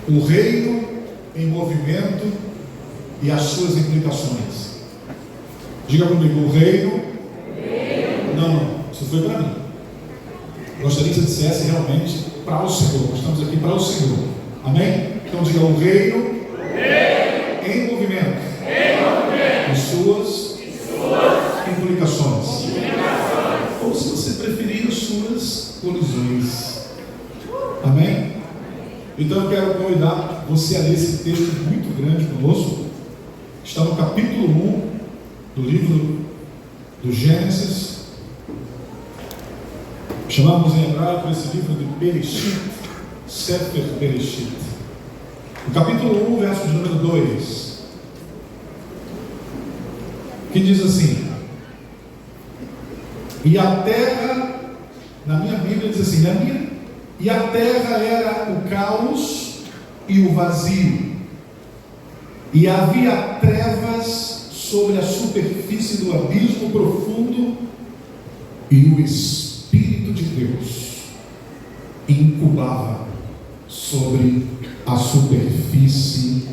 O reino em movimento e as suas implicações. Diga comigo, o reino. Não, isso foi para mim. Gostaria que você dissesse realmente para o Senhor. Nós estamos aqui para o Senhor. Amém? Então diga, o reino em movimento e suas implicações. Ou, se você preferir, as suas colisões. Amém? Então eu quero convidar você a ler esse texto muito grande conosco. Está no capítulo 1 do livro do Gênesis. Chamamos em hebraico esse livro de Bereshit, Sefer Bereshit. O capítulo 1, verso de número 2, que diz assim: e a terra, na minha Bíblia diz assim, e a terra era o caos e o vazio, e havia trevas sobre a superfície do abismo profundo, e o Espírito de Deus incubava sobre a superfície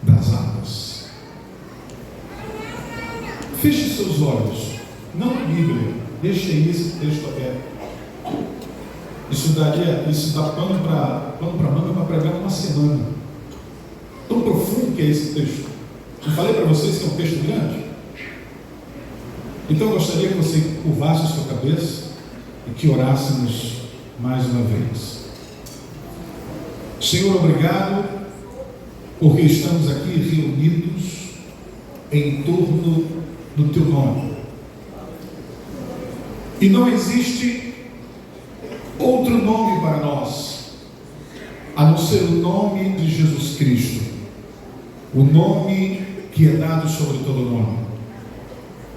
das águas. Feche seus olhos, não a Bíblia, deixe aí esse texto aberto. Isso dá pano para manga para pregar uma semana. Tão profundo que é esse texto. Eu falei para vocês que é um texto grande. Então eu gostaria que você curvasse a sua cabeça e que orássemos mais uma vez. Senhor, obrigado, porque estamos aqui reunidos em torno do Teu nome. E não existe outro nome para nós, a não ser o nome de Jesus Cristo, o nome que é dado sobre todo nome.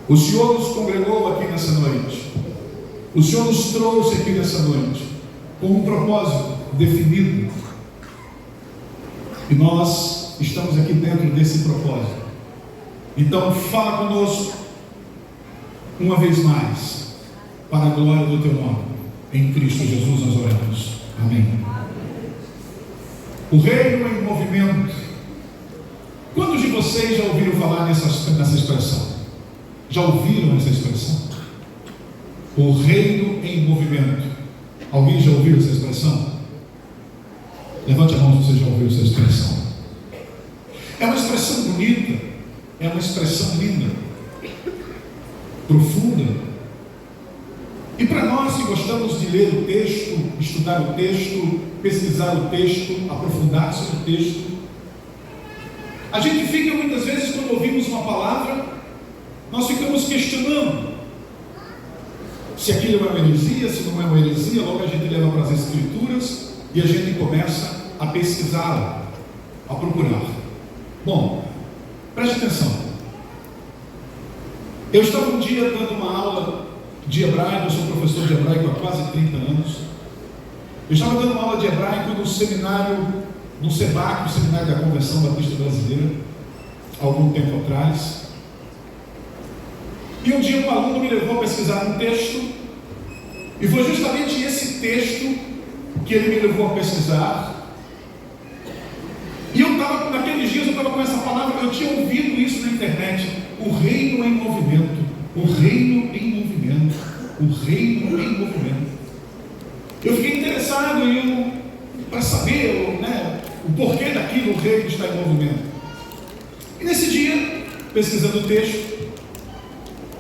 O Senhor nos congregou aqui nessa noite, o Senhor nos trouxe aqui nessa noite, com um propósito definido, e nós estamos aqui dentro desse propósito. Então fala conosco, uma vez mais, para a glória do Teu nome. Em Cristo Jesus nós oramos. Amém. O reino em movimento. Quantos de vocês já ouviram falar nessa expressão? Já ouviram essa expressão? O reino em movimento. Alguém já ouviu essa expressão? Levante a mão se você já ouviu essa expressão. É uma expressão bonita, é uma expressão linda, profunda. E para nós que gostamos de ler o texto, estudar o texto, pesquisar o texto, aprofundar sobre o texto, a gente fica muitas vezes, quando ouvimos uma palavra, nós ficamos questionando se aquilo é uma heresia, se não é uma heresia. Logo a gente leva para as Escrituras e a gente começa a pesquisá-la, a procurar. Bom, preste atenção. Eu estava um dia dando uma aula de hebraico, eu sou professor de hebraico há quase 30 anos. Eu estava dando uma aula de hebraico no seminário, no SEBAC, no Seminário da Convenção Batista Brasileira, há algum tempo atrás. E um dia um aluno me levou a pesquisar um texto, e foi justamente esse texto que ele me levou a pesquisar. E eu estava, naqueles dias, eu estava com essa palavra, eu tinha ouvido isso na internet: o reino em movimento, o reino em movimento, o reino em movimento. Eu fiquei interessado para saber, o porquê daquilo, o reino está em movimento. E nesse dia, pesquisando o texto,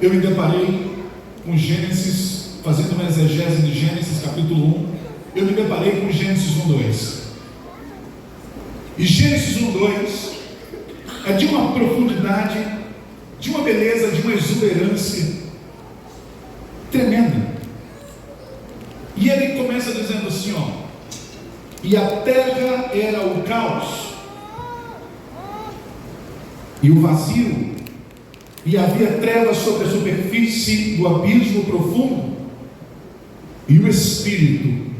eu me deparei com Gênesis, fazendo uma exegese de Gênesis capítulo 1, eu me deparei com Gênesis 1:2. E Gênesis 1:2 é de uma profundidade, de uma beleza, de uma exuberância tremenda. E ele começa dizendo assim, e a terra era o caos e o vazio, e havia trevas sobre a superfície do abismo profundo, e o Espírito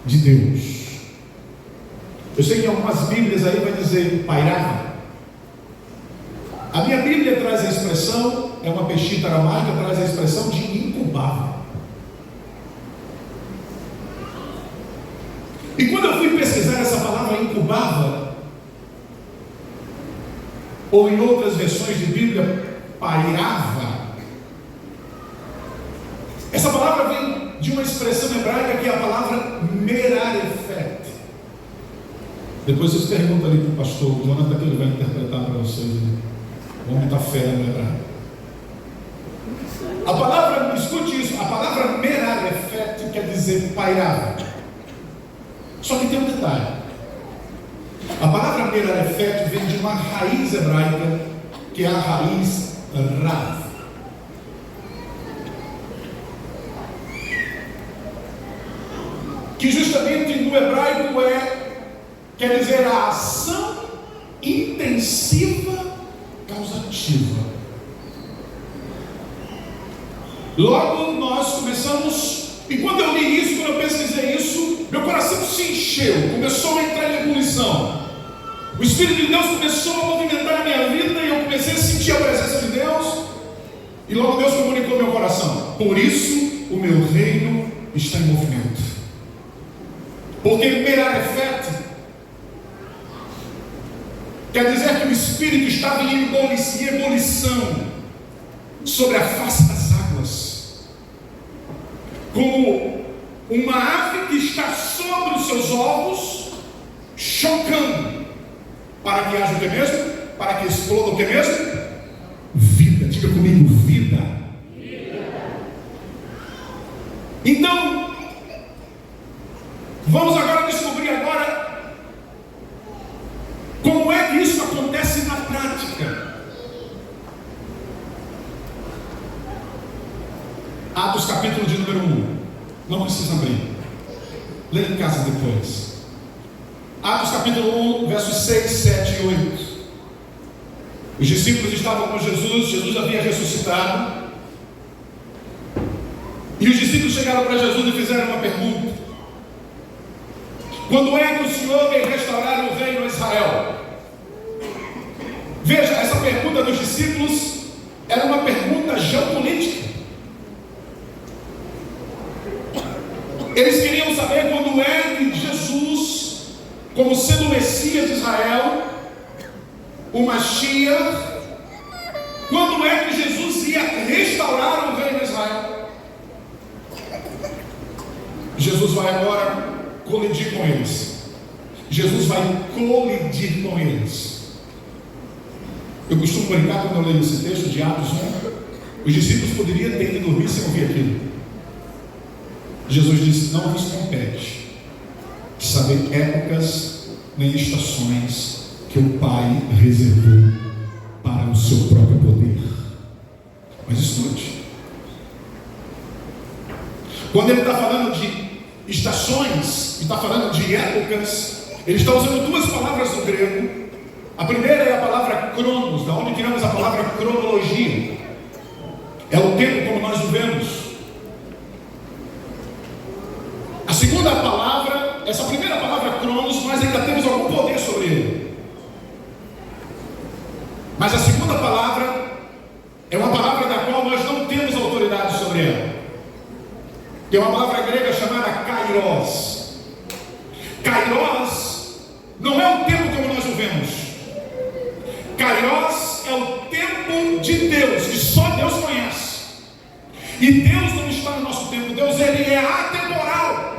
de Deus. Eu sei que em algumas Bíblias aí vai dizer pairava. A minha Bíblia traz a expressão, é uma peshita aramaica, traz a expressão de incubava. E quando eu fui pesquisar essa palavra incubava, ou em outras versões de Bíblia, pairava. Essa palavra vem de uma expressão hebraica que é a palavra merarefet. Depois vocês perguntam ali para o pastor Jonathan, que ele vai interpretar para vocês. O homem está fera no hebraico. A palavra, escute isso, a palavra merarefet quer dizer pairava. Só que tem um detalhe. A palavra merarefet vem de uma raiz hebraica, que é a raiz rav. Que justamente no hebraico quer dizer a ação intensiva causativa. Logo nós começamos, e quando eu li isso, quando eu pesquisei isso, meu coração se encheu, começou a entrar em ebulição. O Espírito de Deus começou a movimentar a minha vida e eu comecei a sentir a presença de Deus. E logo Deus comunicou meu coração: por isso o meu reino está em movimento. Porque merarefet quer dizer que o Espírito estava em ebulição sobre a face das águas, como uma ave que está sobre os seus ovos, chocando, para que haja o que mesmo? Para que exploda o que mesmo? Vida. Diga comigo, vida. Então, vamos agora descobrir como é que isso acontece na prática. Atos capítulo de número 1. Não precisa abrir. Leia em casa depois. Atos capítulo 1, versos 6, 7 e 8. Os discípulos estavam com Jesus. Jesus havia ressuscitado. E os discípulos chegaram para Jesus e fizeram uma pergunta: quando é que o Senhor vem restaurar o reino a Israel? Veja, essa pergunta dos discípulos era uma pergunta geopolítica. Eles queriam saber quando é que Jesus, como sendo o Messias de Israel, o Mashiach, quando é que Jesus ia restaurar o reino de Israel? Jesus vai agora colidir com eles. Jesus vai colidir com eles. Eu costumo brincar quando eu leio esse texto de Atos 1. Os discípulos poderiam ter ido dormir sem ouvir aquilo. Jesus disse: não vos compete saber épocas nem estações que o Pai reservou para o seu próprio poder. Mas escute, quando ele está falando de estações, está falando de épocas, ele está usando duas palavras do grego. A primeira é a palavra cronos, da onde tiramos a palavra cronologia. É o tempo como nós o vemos. A segunda palavra, essa primeira palavra cronos, nós ainda temos algum poder sobre ele. Mas a segunda palavra é uma palavra da qual nós não temos autoridade sobre ela. Que é uma palavra grega chamada kairos. Kairos não é o tempo como nós o vemos. Kairos é o tempo de Deus, que só Deus conhece. E Deus não está no nosso tempo. Deus, ele é atemporal.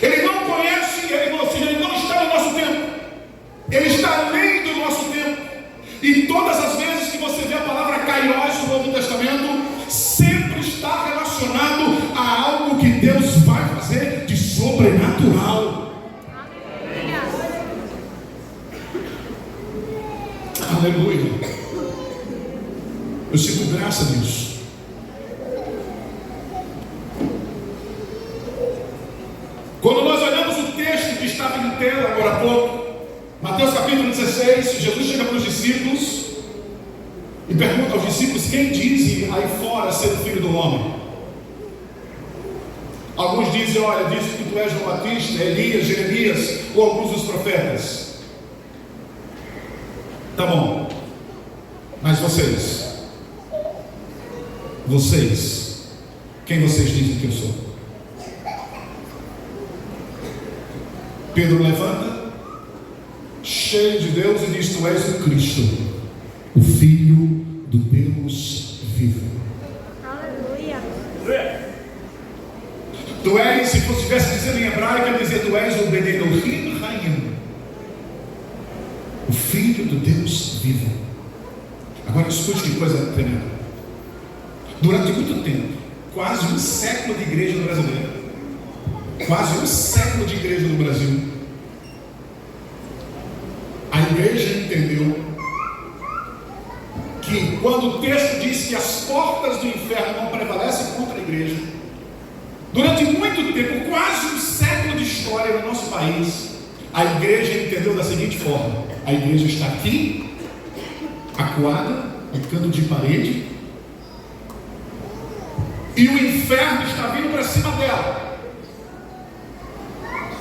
Ele não conhece, ele não está no nosso tempo. Ele está além do nosso tempo. E todas as vezes que você vê a palavra kairos no Novo Testamento, sempre está relacionado a algo que Deus vai fazer de sobrenatural. Aleluia. Eu sinto graça nisso. Quando nós olhamos o texto que estava em tela agora há pouco, Mateus capítulo 16, Jesus chega para os discípulos e pergunta aos discípulos: quem dizem aí fora ser o filho do homem? Alguns dizem: olha, dizem que tu és João Batista, Elias, Jeremias ou alguns dos profetas. Tá bom, mas vocês, quem vocês dizem que eu sou? Pedro levanta, cheio de Deus, e diz: tu és o Cristo, o Filho do Deus vivo. Aleluia. Tu és, se fosse tivesse dizendo em hebraico, eu dizia: tu és o Ben Elohim Hayim, o Filho do Deus vivo. Agora escute que coisa tremenda. Durante muito tempo, quase um século de igreja no brasileiro, quase um século de igreja no Brasil, a igreja entendeu que quando o texto diz que as portas do inferno não prevalecem contra a igreja, durante muito tempo, quase um século de história no nosso país, a igreja entendeu da seguinte forma: a igreja está aqui, acuada, no canto de parede, e o inferno está vindo para cima dela.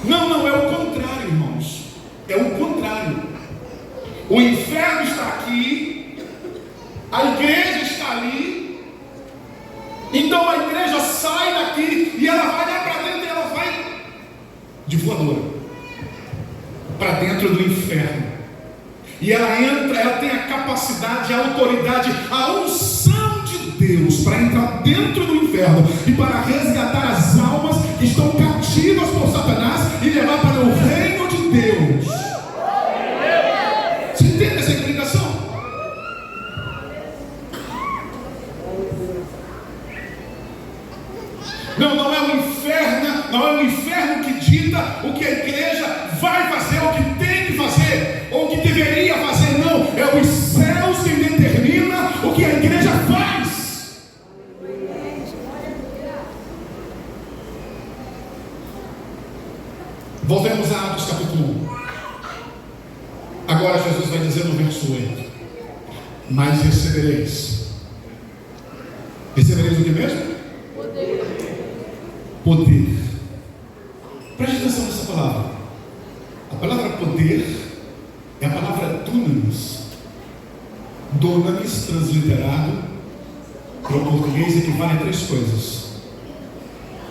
Não é o contrário, irmãos. É o contrário. O inferno está aqui, a igreja está ali. Então a igreja sai daqui e ela vai lá para dentro, e ela vai de voadora para dentro do inferno. E ela entra, ela tem a capacidade, a autoridade, a unção de Deus para entrar dentro do inferno e para resgatar as almas que estão cativas por Satanás e levar para o reino de Deus. Você entende essa implicação? Não é o inferno que dita o que a igreja vai fazer, o que tem que fazer, ou o que deveria fazer. Não, é os céus quem determina o que a igreja faz. Voltemos a Atos capítulo 1. Agora Jesus vai dizer no verso 8: mas recebereis o que mesmo? Poder. Preste atenção nessa palavra. A palavra poder é a palavra dunamis. Dunamis, transliterado para o português, equivale a 3 coisas: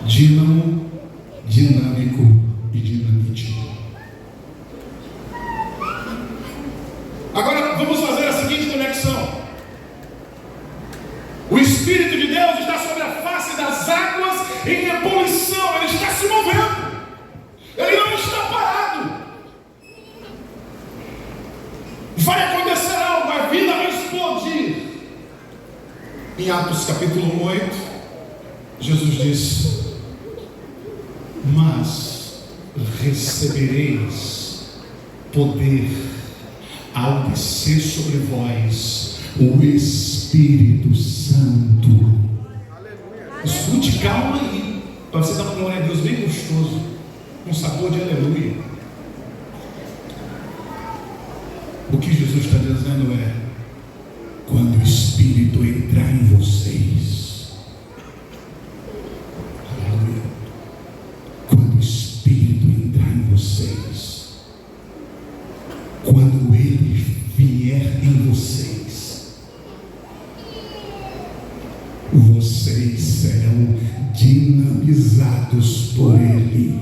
dínamo, dinâmico e dinamite. Agora vamos fazer a seguinte conexão. O Espírito de Deus está sobre a face das águas em ebulição. Ele está se movendo. Ele não está parado. Vai acontecer algo, a vida vai explodir. Em Atos capítulo 8, Jesus diz: mas recebereis poder ao descer sobre vós o Espírito Santo. Escute, calma aí, para você dar uma glória a Deus bem gostoso, com sabor de aleluia. O que Jesus está dizendo é: quando o Espírito entrar em vocês, aleluia, quando o Espírito entrar em vocês, quando Ele vier em vocês, vocês serão dinamizados por Ele.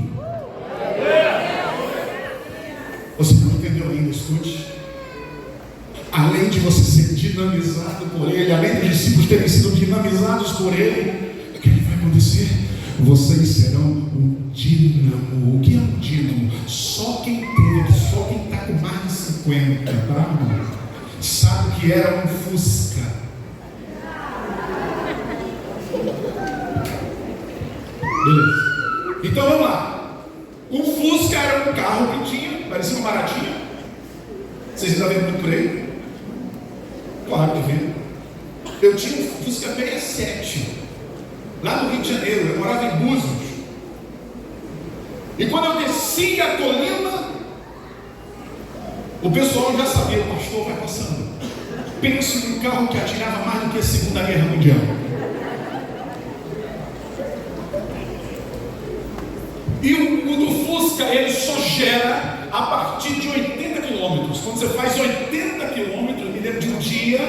Você não entendeu ainda? Escute. Além de você ser dinamizado por Ele, além dos discípulos terem sido dinamizados por Ele, o que vai acontecer? Vocês serão um dínamo. O que é um dínamo? Só quem teve, só quem está com mais de 50, tá, irmão? Sabe que era um Fusca. Beleza. Então vamos lá. O Fusca era um carro que tinha, parecia uma baratinha. Vocês ainda vendo muito por aí? Claro que vê. Eu tinha um Fusca 67 lá no Rio de Janeiro. Eu morava em Búzios. E quando eu desci a colina, o pessoal já sabia: o pastor vai passando. Pense num carro que atirava mais do que a Segunda Guerra Mundial. E o do Fusca, ele só gera a partir de 80 quilômetros. Quando você faz 80 quilômetros, me lembro de um dia,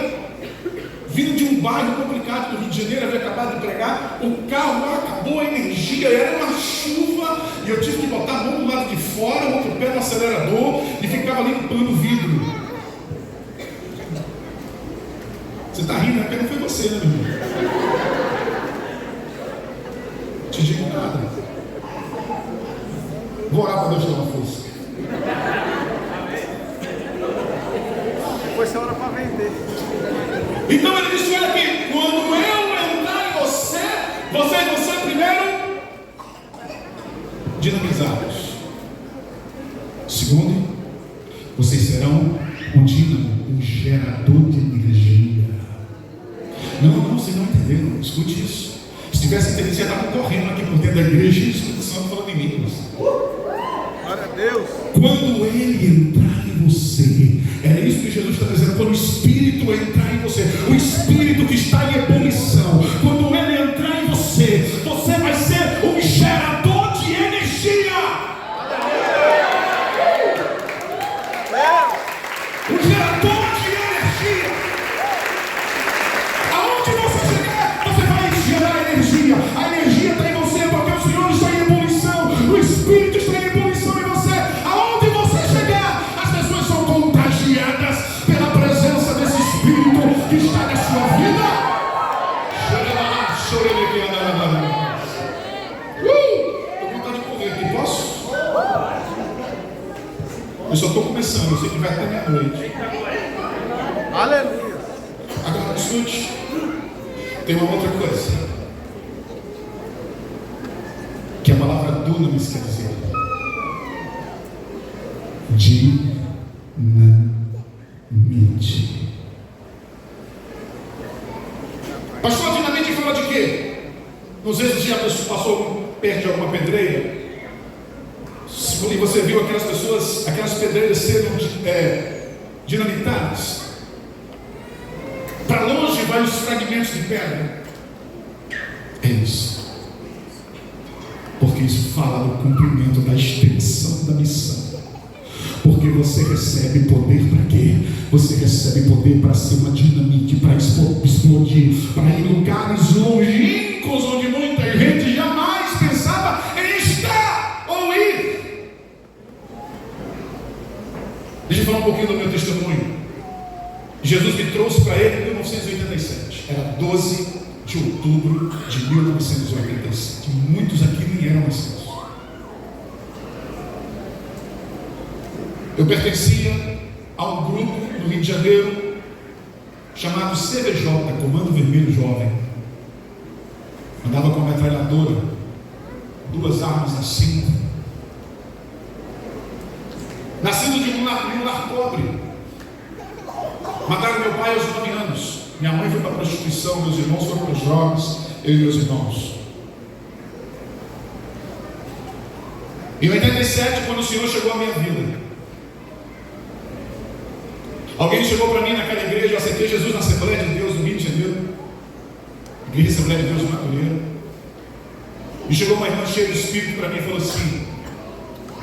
vindo de um bairro complicado do Rio de Janeiro, havia acabado de pregar, o carro acabou a energia, era uma chuva, e eu tive que botar a mão do lado de fora, o outro pé no acelerador, e ficava estava limpando o vidro. Você está rindo, porque não foi você, né, meu irmão? Te digo nada. Vou orar para Deus dar uma força. Depois você ora para vender. Então ele disse: olha aqui, quando eu entrar em você, vocês vão ser primeiro dinamizados. Segundo, vocês serão um dínamo, um gerador de energia. Não, vocês não entenderam. Escute isso. Se tivesse entendido, você estava correndo aqui por dentro da igreja e o Espírito Santo falando em línguas. Glória a Deus. Quando ele entrar em você, é isso que Jesus está dizendo. Quando o Espírito entrar em você, o Espírito que está em ebulição, quando ele entrar em você, você vai ser um gerador de energia. Um gerador de energia. Aonde você chegar, você vai gerar energia. A energia está em você porque o Senhor está em ebulição. O Espírito está em ebulição em você. Aonde você chegar, as pessoas são contagiadas pela presença desse Espírito que está na sua vida. Estou com vontade de correr aqui, posso? Eu só estou começando, eu sei que vai até meia-noite. Aleluia. Agora, escute, tem uma outra coisa que a palavra dunamis quer dizer: dinamite. Pastor, dinamite fala de quê? Não sei se já passou perto de alguma pedreira e você viu aquelas pessoas, aquelas pedreiras sendo dinamitadas. Para longe vai os fragmentos de pedra. É isso. Porque isso fala do cumprimento da extensão da missão. Porque você recebe poder para quê? Você recebe poder para ser uma dinamite, para explodir, para ir em lugares longínquos onde muita gente jamais pensava em estar ou ir. Deixa eu falar um pouquinho do meu testemunho. Jesus me trouxe para ele em 1987. Era 12 de outubro de 1987. Muitos aqui nem eram nascidos. Eu pertencia a um grupo no Rio de Janeiro chamado CVJ, Comando Vermelho Jovem. Andava com uma metralhadora, 2 armas na cinta. Nascido de um lar pobre. Mataram meu pai aos 9 anos. Minha mãe foi para a prostituição, meus irmãos foram para as drogas, eu e meus irmãos. Em 87, quando o Senhor chegou à minha vida, alguém chegou para mim naquela igreja. Eu aceitei Jesus na Assembleia de Deus no Rio de Janeiro, Igreja Assembleia de Deus no Madureira. E chegou uma irmã cheia de Espírito para mim e falou assim: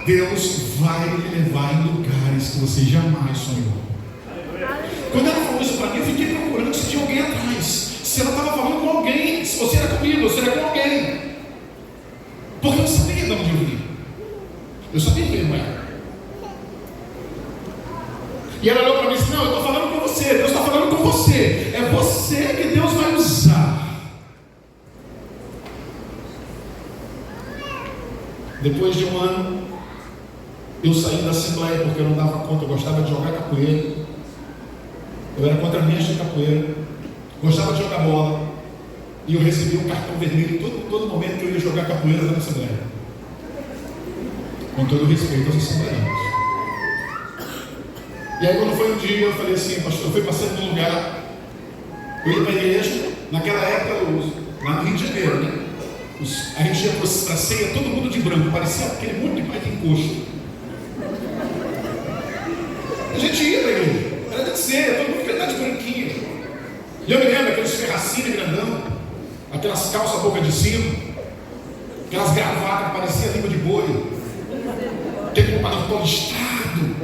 Deus vai me levar em lugares que você jamais sonhou. Quando ela falou isso para mim, eu fiquei procurando se tinha alguém atrás, se ela estava falando com alguém, se você era comigo, ou se era com alguém, porque eu não sabia de onde eu vim. Eu sabia que não era. E ela olhou para mim e disse: não, eu estou falando com você, Deus está falando com você, é você que Deus vai usar. Depois de um ano, eu saí da Assembleia porque eu não dava conta. Eu gostava de jogar capoeira, eu era contra mestre de capoeira, gostava de jogar bola, e eu recebi um cartão vermelho todo momento que eu ia jogar capoeira na Assembleia, com todo o respeito aos assembleianos. E aí, quando foi um dia, eu falei assim: pastor, eu fui passando num lugar, eu ia para a igreja. Naquela época, lá no Rio de Janeiro, né? A gente ia para a ceia, todo mundo de branco, parecia aquele monte de pai de encosto. A gente ia para a igreja, era de ceia, todo mundo queria estar de branquinho. E eu me lembro aqueles ferracines grandão, aquelas calças boca de cima, aquelas gravatas que pareciam língua de boi, aquele compadre polistrado.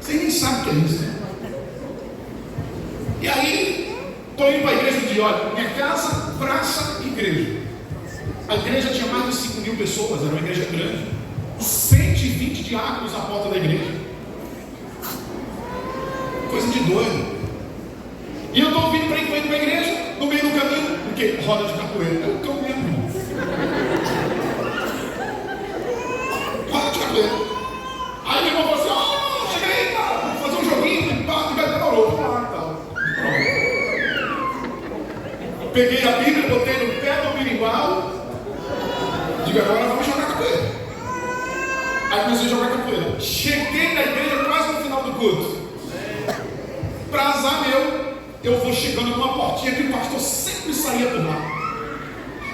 Você nem sabe o que é isso, né? E aí, estou indo para a igreja de olha, minha casa, praça, igreja. A igreja tinha mais de 5.000 pessoas, era uma igreja grande. 120 diáconos à porta da igreja. coisa de doido. E eu estou vindo para a igreja, no meio do caminho, o quê? Roda de capoeira. É o cão mesmo, irmão. Roda de capoeira. Aí meu irmão falou assim: chega aí, cara, vamos fazer um joguinho, demorou, vamos lá e tal. Peguei a Bíblia, botei no pé do berimbau, digo, agora vamos jogar capoeira. Aí comecei a jogar capoeira. Cheguei na igreja quase no final do culto. Para azar meu, eu vou chegando numa portinha que o pastor sempre saía por lá.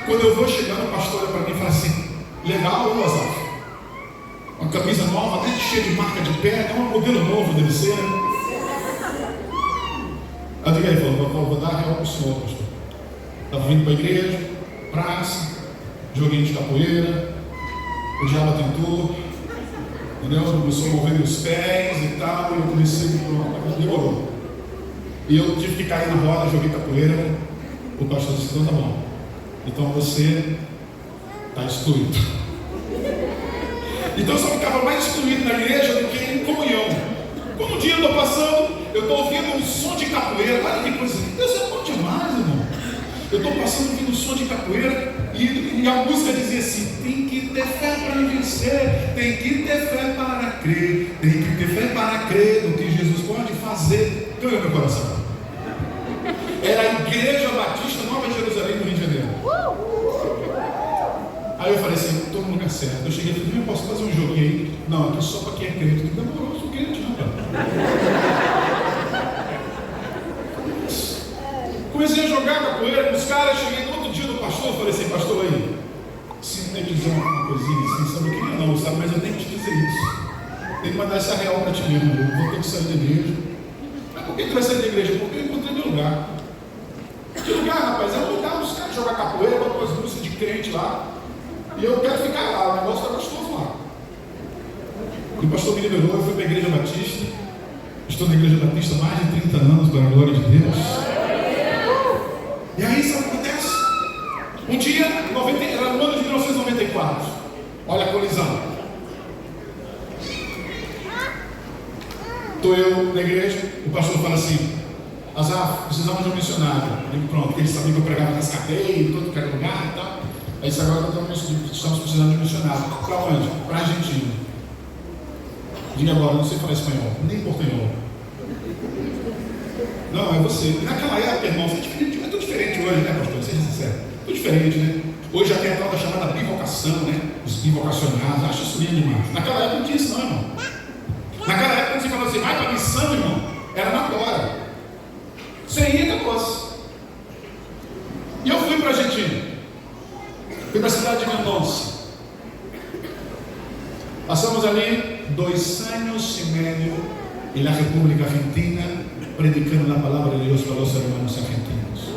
Quando eu vou chegando, o pastor olha para mim e fala assim: legal, ô Azar? Uma camisa nova, até cheia de marca de pé, é um modelo novo, deve ser. Eu digo, ele falou: vou dar real para o senhor, pastor. Estava vindo para a igreja, praça, joguinho de capoeira, o diabo tentou, entendeu? Começou a mover os pés e tal, e eu comecei a demorou. E eu tive que cair na roda, joguei capoeira. O pastor disse: então tá bom, então você está excluído. Então eu só ficava mais excluído na igreja do que em comunhão. Quando um dia eu estou passando, eu estou ouvindo um som de capoeira. Olha que coisa, Deus é bom demais, irmão. Eu estou passando ouvindo um som de capoeira e a música dizia assim: tem que ter fé para vencer, tem que ter fé para crer, tem que ter fé para crer no que Jesus pode fazer. Ganhou meu coração. Era a Igreja Batista Nova Jerusalém, no Rio de Janeiro. Aí eu falei assim: estou no lugar certo. Eu cheguei e falei: posso fazer um joguinho aí? Não, aqui só para quem é crente. Demorou, eu sou crente, não, cara. Comecei a jogar capoeira com os caras. Cheguei no outro dia do pastor, falei assim: pastor, aí, sintetizar uma coisinha assim, sabe o que não, sabe? Mas eu tenho que te dizer isso. Tem que mandar essa real para ti mesmo. Eu vou ter que sair da igreja. Mas por que tu vai sair da igreja? Porque eu encontrei meu lugar. Que lugar, rapaz? É um lugar dos caras jogar capoeira, botam umas músicas de crente lá. E eu quero ficar lá, o negócio está gostoso lá. E o pastor me liberou, eu fui para a Igreja Batista. Estou na Igreja Batista há mais de 30 anos, para a glória de Deus. E aí, sabe o que acontece? Um dia, era no ano de 1994. Olha a colisão. Estou eu na igreja, o pastor fala assim: Azar, precisamos de um missionário. Eu digo: pronto, ele sabia que eu pregava nas cadeias, todo que era lugar e tal. Aí disse: agora estamos precisando de um missionário. Para onde? Para a Argentina. Diga agora, não sei falar espanhol, nem portunhol. Não, é você. E naquela época, irmão, é tudo diferente hoje, né, pastor? Seja sincero. Tudo diferente, né? Hoje já tem a tal da chamada bivocação, né? Os bivocacionados, acho isso lindo demais. Naquela época não tinha isso, não, irmão. Naquela época, quando você falava assim: vai para a missão, irmão, era na hora. Você ia e acabou-se. E eu fui para a Argentina. Fui para a cidade de Mendoza. Passamos ali 2 años y medio en la República Argentina predicando la palabra de Dios para los hermanos argentinos.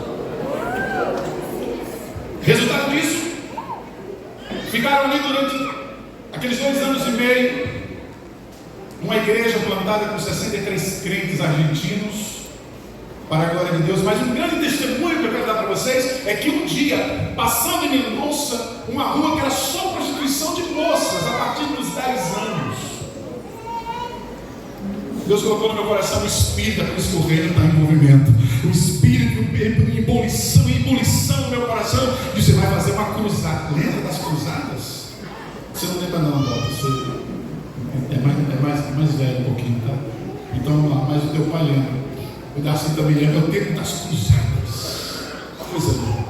Resultado disso, ficaram ali durante aqueles 2 anos e meio uma igreja plantada com 63 crentes argentinos, para a glória de Deus. Mas um grande testemunho que eu quero dar para vocês é que um dia, passando em Mendoza, uma rua que era só prostituição de moças a partir dos 10 anos, Deus colocou no meu coração o espírito, por isso que o reino está em movimento, o espírito em ebulição no meu coração, de você vai fazer uma cruzada. Lembra das cruzadas? Você não lembra não, você é mais velho um pouquinho, tá? Então vamos lá, mas o teu pai lembra. O Darcy também lembra, é o tempo das cruzadas. Coisa boa.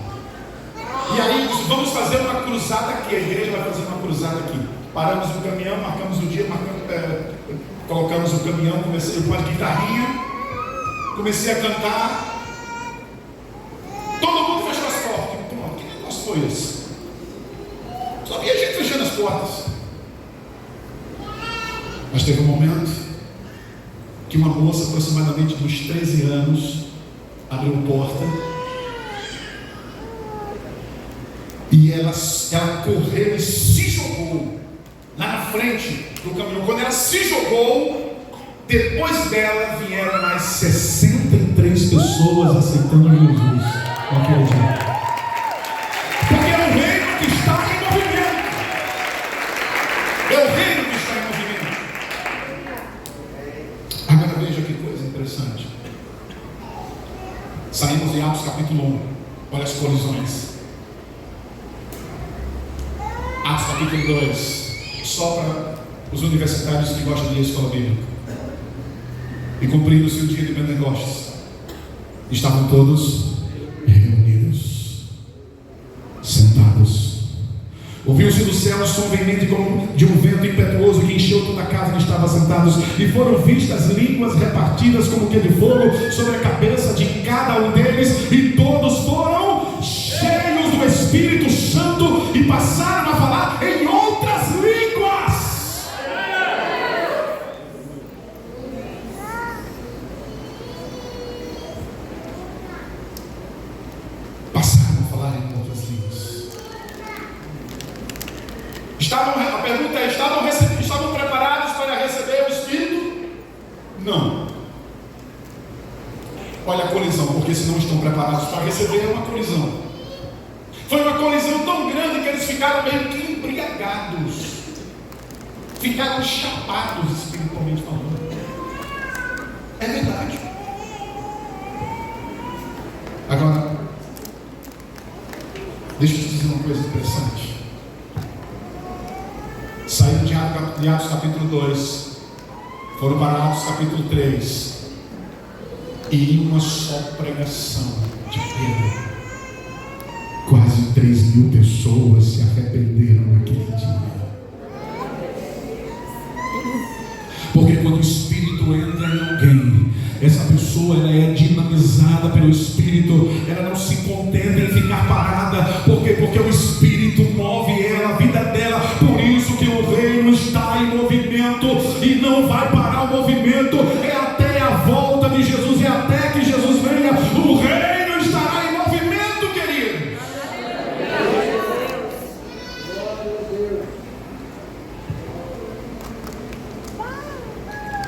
E aí, vamos fazer uma cruzada aqui. A igreja vai fazer uma cruzada aqui. Paramos o caminhão, marcamos o dia, colocamos o caminhão, comecei com a guitarrinha, comecei a cantar. Todo mundo fechou as portas. Pronto, que negócio foi esse? Só via gente fechando as portas. Mas teve um momento que uma moça, aproximadamente dos 13 anos, abriu a porta e ela correu e se jogou lá na frente do caminhão. Quando ela se jogou, depois dela vieram mais 63 pessoas aceitando Jesus naquele dia. Porque é o reino que está em movimento. É o reino que está em movimento. Agora veja que coisa interessante. interessante. Saímos de Atos capítulo 1. Olha as colisões. Atos capítulo 2. Só para os universitários que gostam de ir à escola bíblica. E cumprindo-se o dia de Pentecostes, estavam todos reunidos, sentados. Ouviu-se do céu um som veemente como de um vento impetuoso que encheu toda a casa que estava sentados, e foram vistas línguas repartidas como que de fogo sobre a cabeça de cada um deles, e todos foram cheios do Espírito Santo e passaram a falar em outras línguas. Passaram a falar em outras línguas. A pergunta é: estavam preparados para receber o Espírito? Não. Olha a colisão, porque se não estão preparados para receber, é uma colisão. Foi uma colisão tão grande que eles ficaram meio que embriagados, ficaram chapados espiritualmente falando. É verdade. Agora, deixa eu te dizer uma coisa interessante. Saíram de Atos capítulo 2, foram para Atos capítulo 3, e uma só pregação de Pedro, quase 3.000 pessoas se arrependeram naquele dia. Porque quando o Espírito entra em alguém, essa pessoa ela é dinamizada pelo Espírito. Ela não se contenta em ficar parada. Por quê? Porque o Espírito move ela, a vida dela. Por isso que o reino está em movimento, e não vai parar o movimento. É até a volta de Jesus, é até que Jesus venha. O reino estará em movimento, querido.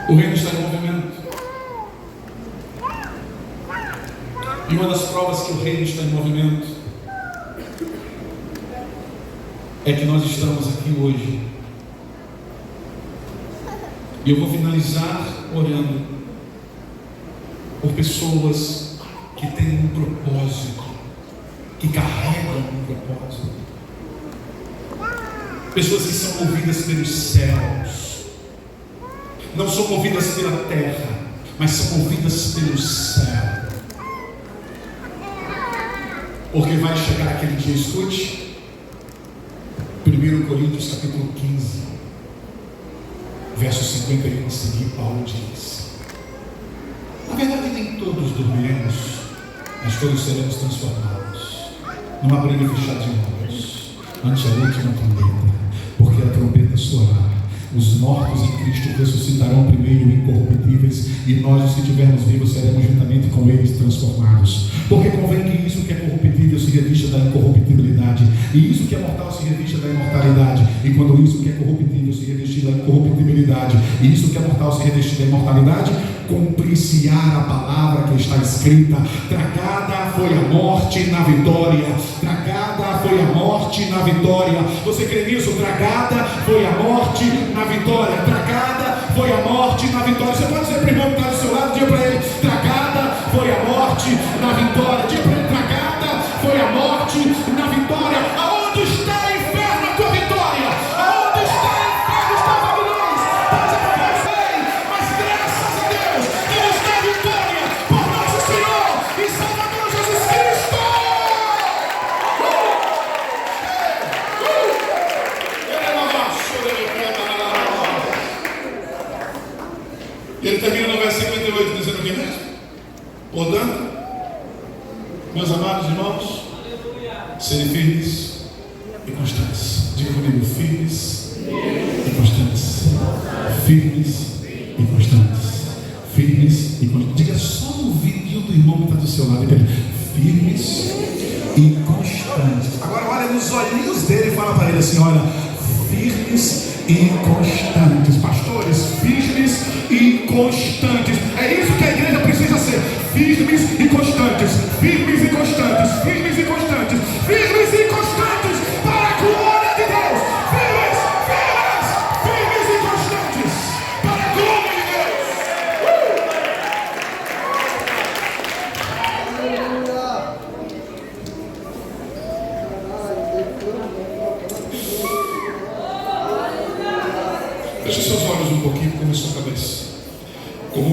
O reino está em movimento. E uma das provas que o reino está em movimento é que nós estamos aqui hoje. E eu vou finalizar orando por pessoas que têm um propósito, que carregam um propósito. Pessoas que são movidas pelos céus. Não são movidas pela terra, mas são movidas pelo céu. Porque vai chegar aquele dia, escute, 1 Coríntios capítulo 15, verso 51 a seguir, Paulo diz: na verdade nem todos dormiremos, mas todos seremos transformados, numa briga fechada de olhos, ante a última trombeta, porque a trombeta soará. Os mortos em Cristo ressuscitarão primeiro incorruptíveis, e nós, os que tivermos vivos, seremos juntamente com eles transformados. Porque convém que isso que é corruptível se revista da incorruptibilidade, e isso que é mortal se revista da imortalidade. E quando isso que é corruptível se revestir da incorruptibilidade, e isso que é mortal se revestir da imortalidade, cumprir-se-á a palavra que está escrita: tragada foi a morte na vitória. Tragada foi a morte na vitória. Você crê nisso? Tragada foi a morte na vitória. Tragada foi a morte na vitória. Você pode dizer para o irmão que está do seu lado, diga para ele: tragada foi a morte na vitória. Diga para ele: tragada foi a morte na vitória. Aonde está o inferno, a tua vitória? Aonde está o inferno, está a Babilônia? Mas graças a Deus que nos dá vitória por nosso Senhor e Salvador Jesus Cristo. E ele termina no verso 58 dizendo o que mesmo? Portanto, meus amados irmãos, serem firmes e constantes. Diga comigo: firmes e constantes. Firmes e constantes. Firmes e constantes. Diga só no ouvidinho do irmão que está do seu lado. Firmes e constantes. Agora olha nos olhinhos dele e fala para ele assim: olha, firmes e constantes. Pastores, firmes e constantes. É isso que a igreja precisa ser: firmes e constantes. Firmes e constantes. Firmes e constantes. Firmes e constantes para a glória de Deus. Firmes, firmes, firmes e constantes para a glória de Deus.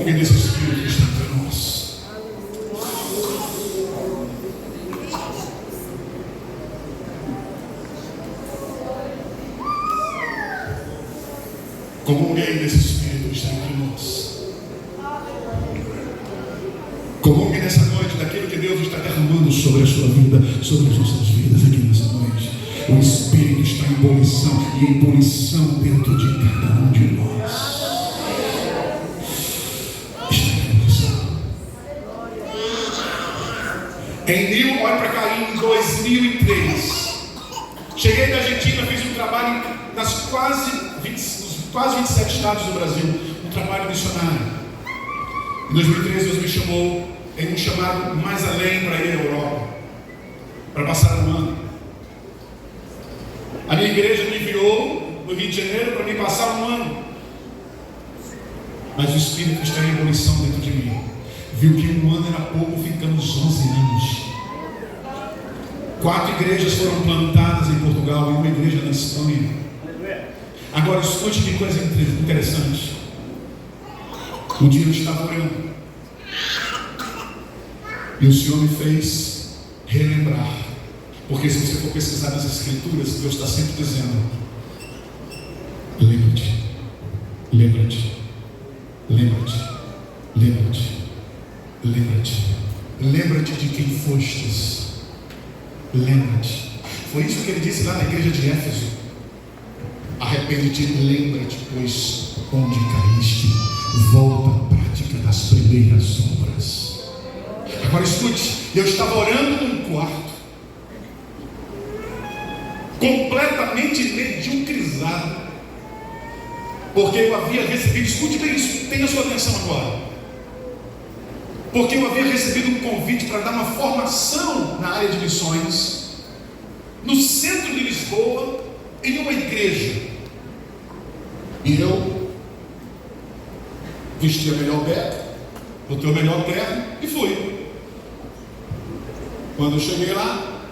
mover desse Espírito que está entre nós. Comunguei desse Espírito que está entre nós. Comungue nessa noite daquilo que Deus está derramando sobre a sua vida, sobre as nossas vidas aqui nessa noite. O Espírito está em ebulição, e em ebulição dentro de cada um de nós. Está em ebulição. Olha para cá, em 2003, cheguei da Argentina, fiz um trabalho nos quase 27 estados do Brasil, um trabalho missionário. Em 2013 Deus me chamou em um chamado mais além para ir à Europa, para passar um ano. A minha igreja me enviou no Rio de Janeiro para me passar um ano. Mas o Espírito está em ebulição dentro de mim. Viu que um ano era pouco, ficamos 11 anos. 4 igrejas foram plantadas em Portugal e uma igreja na Espanha. Agora escute que coisa interessante. Um dia eu estava orando e o Senhor me fez relembrar, porque se você for pesquisar nas Escrituras, Deus está sempre dizendo: lembra-te, lembra-te, lembra-te, lembra-te, lembra-te, lembra-te de quem fostes, lembra-te. Foi isso que ele disse lá na igreja de Éfeso: arrepende-te, lembra-te, pois onde caíste, volta à prática das primeiras obras. Agora escute, eu estava orando num quarto, completamente mediocrizado, porque eu havia recebido, escute bem isso, tenha sua atenção agora, porque eu havia recebido um convite para dar uma formação na área de missões, no centro de Lisboa, em uma igreja. E eu vesti a melhor beca, botei o melhor terno e fui. Quando eu cheguei lá,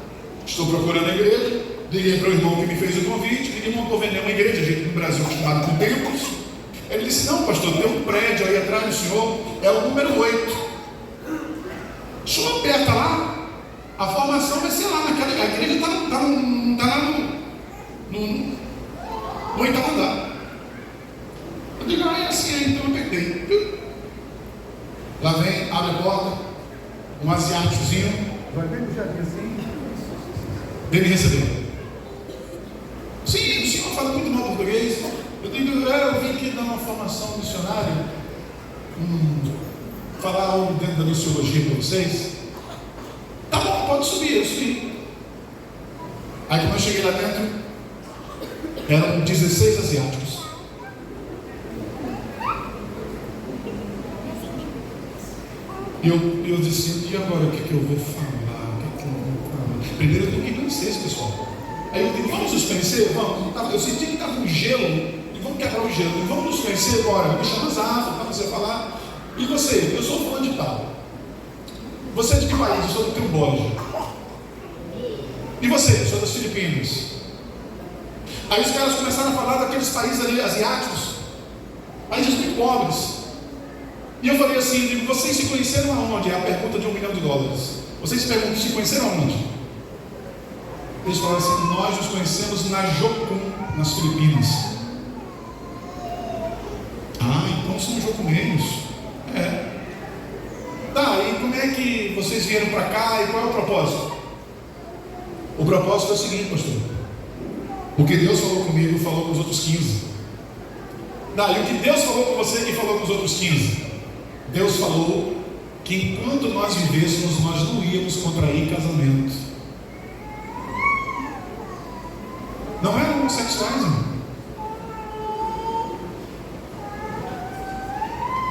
estou procurando a igreja, liguei para o irmão que me fez o convite. Ele montou vender uma igreja, a gente no Brasil acostumado com templos. Ele disse: não, pastor, tem um prédio aí atrás do senhor, é o número 8. O senhor aperta lá, a formação vai ser lá naquela. A igreja está lá no 8º andar. Eu digo: é assim aí, então eu apertei. Lá vem, abre a porta, um asiáticozinho. Vai bem puxadinho assim. Vem me receber. Sim, o senhor fala muito mal português. Eu digo: eu vim aqui dar uma formação missionária, falar algo dentro da missiologia para vocês. Tá bom, pode subir, eu subi. Aí quando eu cheguei lá dentro, eram 16 asiáticos. E eu disse: e agora o que eu vou falar? Primeiro eu tenho que conhecer esse pessoal. Aí eu digo: vamos nos conhecer? Vamos. Eu senti que estava um gelo, e vamos quebrar o gelo. E vamos nos conhecer agora. Me chama Zafa para você falar. E você? Eu sou fulano de tal. Você é de que país? Eu sou do Camboja. E você? Eu sou das Filipinas. Aí os caras começaram a falar daqueles países ali asiáticos, países muito pobres. E eu falei assim: vocês se conheceram aonde? É a pergunta de $1 milhão. Vocês se conheceram aonde? Eles falaram assim: nós nos conhecemos na Jocum, nas Filipinas. Ah, então são jocumenhos. É. Tá, e como é que vocês vieram para cá e qual é o propósito? O propósito é o seguinte, pastor: o que Deus falou comigo, falou com os outros 15. Tá, e o que Deus falou com você que falou com os outros 15? Deus falou que enquanto nós vivêssemos, nós não íamos contrair casamento. Não eram homossexuais, irmão.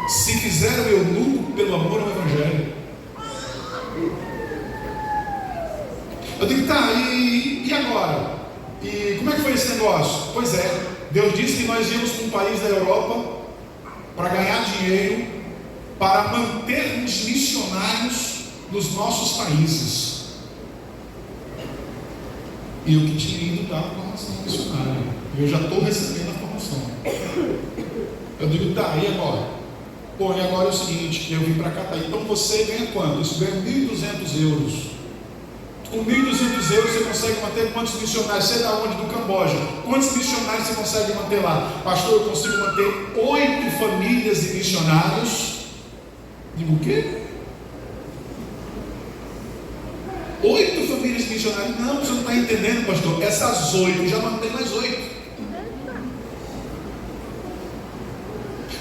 Se fizeram eunuco pelo amor ao Evangelho. Eu digo: tá, e agora? E como é que foi esse negócio? Pois é, Deus disse que nós íamos para um país da Europa para ganhar dinheiro, para mantermos missionários nos nossos países. E eu que tinha ido dar a formação missionária, eu já estou recebendo a formação. Eu digo: tá, e agora? Pô, e agora é o seguinte, eu vim para cá, tá? Então você ganha quanto? Isso ganha 1.200 euros. Com 1.200 euros você consegue manter quantos missionários? Você é da onde? Do Camboja. Quantos missionários você consegue manter lá? Pastor, eu consigo manter 8 famílias de missionários. Digo, o quê? 8 famílias missionárias? Não, você não está entendendo, pastor. Essas 8, já mantém mais 8.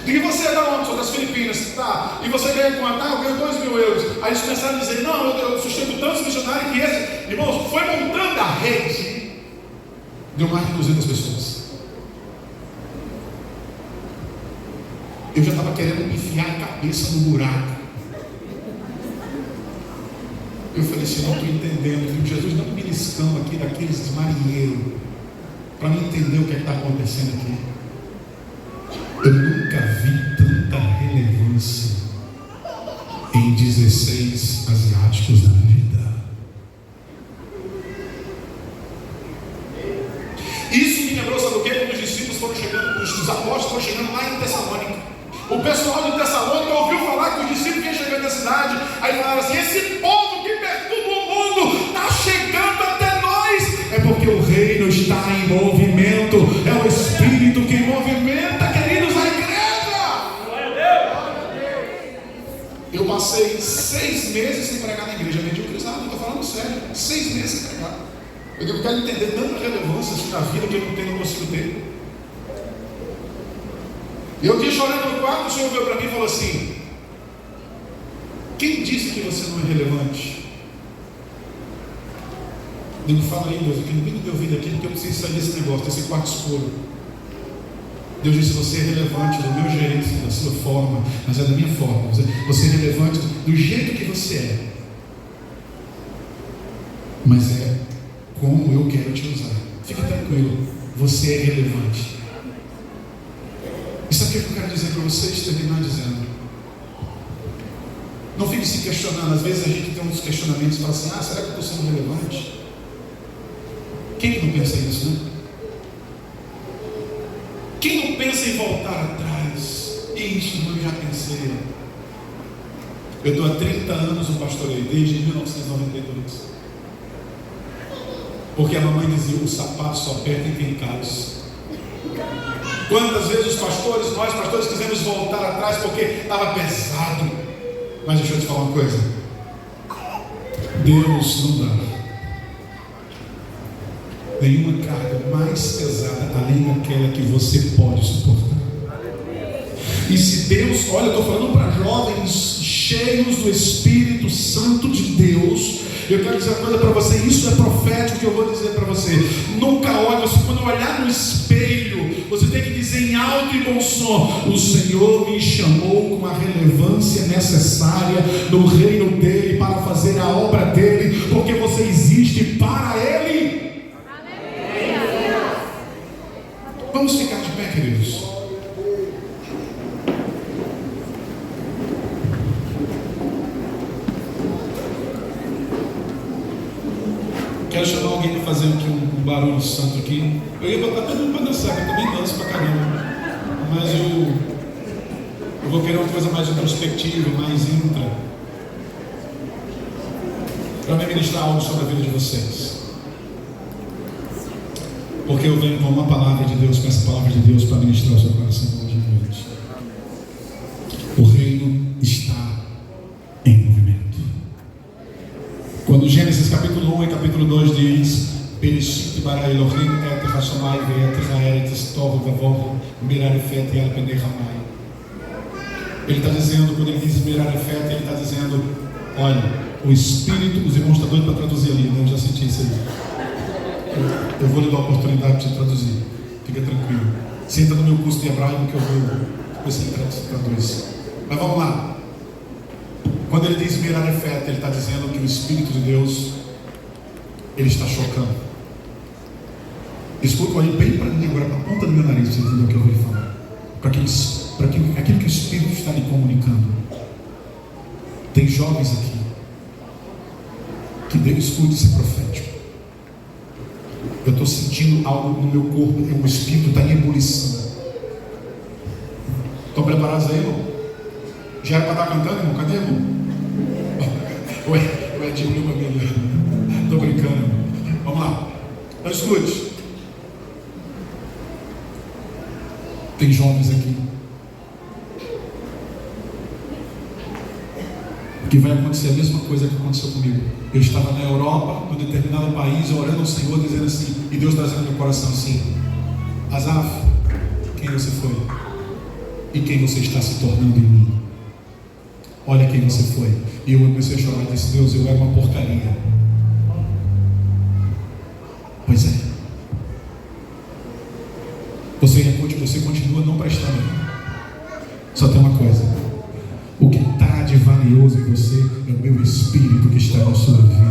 E você é da onde? Sou das Filipinas, tá? E você ganha quanto? Ah, eu ganho 2.000 euros. Aí eles começaram a dizer, não, eu sustento tantos missionários que esse, irmãos, foi montando a rede. Deu mais de 200 pessoas. Eu já estava querendo me enfiar a cabeça no buraco. Eu falei assim, não estou entendendo. Viu? Jesus, dá um beliscão aqui daqueles marinheiros, para me entender o que está acontecendo aqui. Eu nunca vi tanta relevância em 16 asiáticos da vida. Isso me lembrou, sabe o quê? Quando os discípulos foram chegando, os apóstolos foram chegando lá em Tessalônica. O pessoal de Tessalônica ouviu falar que os discípulos iam chegando na cidade. Aí falaram assim, esse povo que perturba o mundo está chegando até nós. É porque o reino está em movimento. É o Espírito que movimenta, queridos, a igreja. Eu passei 6 meses sem pregar na igreja. Mediocridade, não estou falando sério. 6 meses sem pregar. Eu quero entender tanta relevância na vida que eu não tenho, não consigo ter. Eu tinha chorando no quarto, o Senhor veio para mim e falou assim, quem disse que você não é relevante? Eu digo, fala aí, Deus, que ninguém me ouvido aqui, porque eu preciso sair desse negócio, desse quarto escuro. Deus disse, você é relevante do meu jeito, da sua forma, mas é da minha forma. Você é relevante do jeito que você é. Mas é como eu quero te usar. Fica tranquilo, você é relevante. E sabe o que eu quero dizer para vocês? Terminar dizendo, não fique se questionando. Às vezes a gente tem uns questionamentos e fala assim, será que eu estou sendo relevante? Quem que não pensa isso, né? Quem não pensa em voltar atrás? Ixi, eu já pensei. Eu estou há 30 anos no pastoreio, desde 1992. Porque a mamãe dizia, o sapato só aperta em quem calça. Quantas vezes os pastores, nós pastores, quisemos voltar atrás porque estava pesado. Mas deixa eu te falar uma coisa, Deus não dá nenhuma carga mais pesada além daquela que você pode suportar. E se Deus, olha, eu estou falando para jovens cheios do Espírito Santo de Deus, eu quero dizer uma coisa para você, isso é profético que eu vou dizer para você. Nunca olhe, quando olhar no espelho, você tem que dizer em alto e bom som, o Senhor me chamou com a relevância necessária no reino dele, para fazer a obra dele, porque você existe para ele. Vamos ficar de pé, queridos. Quero chamar alguém para fazer aqui um barulho santo aqui. Eu ia botar todo mundo para dançar, eu também danço para caramba. Mas eu vou querer uma coisa mais introspectiva, mais intra, para me ministrar algo sobre a vida de vocês. Porque eu venho com uma palavra de Deus, com essa palavra de Deus para ministrar o seu coração hoje à noite. O reino está em movimento. Quando Gênesis capítulo 1 e capítulo 2 diz, Bereshit bara Elohim et hashamai ve'et haaretz tohu vavohu mirarefet el pnei hamai. Ele está dizendo, quando ele diz mirarefet, ele está dizendo, olha, o Espírito, os irmãos estão doidos para traduzir ali, né? Eu já senti isso aí. Eu vou lhe dar a oportunidade de traduzir. Fica tranquilo. Senta no meu curso de hebraico que eu vou você traduz. Mas vamos lá. Quando ele diz mirarefet, ele está dizendo que o Espírito de Deus, ele está chocando. Escuta, olhe bem para mim agora, para a ponta do meu nariz, você entendeu o que eu vou lhe falar? Para aquilo que o Espírito está lhe comunicando. Tem jovens aqui que Deus escute, isso é profético. Eu estou sentindo algo no meu corpo, o Espírito está em ebulição. Estão preparados aí, irmão? Já era para estar cantando, irmão? Cadê, irmão? Ué, Edinho, meu família. Estou brincando, irmão. Vamos lá. Então escute. Tem jovens aqui que vai acontecer a mesma coisa que aconteceu comigo. Eu estava na Europa, num determinado país, orando ao Senhor, dizendo assim, e Deus trazendo no meu coração assim: Asaf, quem você foi? E quem você está se tornando em mim? Olha quem você foi. E eu comecei a chorar e disse: Deus, eu era uma porcaria. Pois é. Você continua não prestando. Só tem uma coisa: o que está de valioso em você é o meu Espírito que está na sua vida.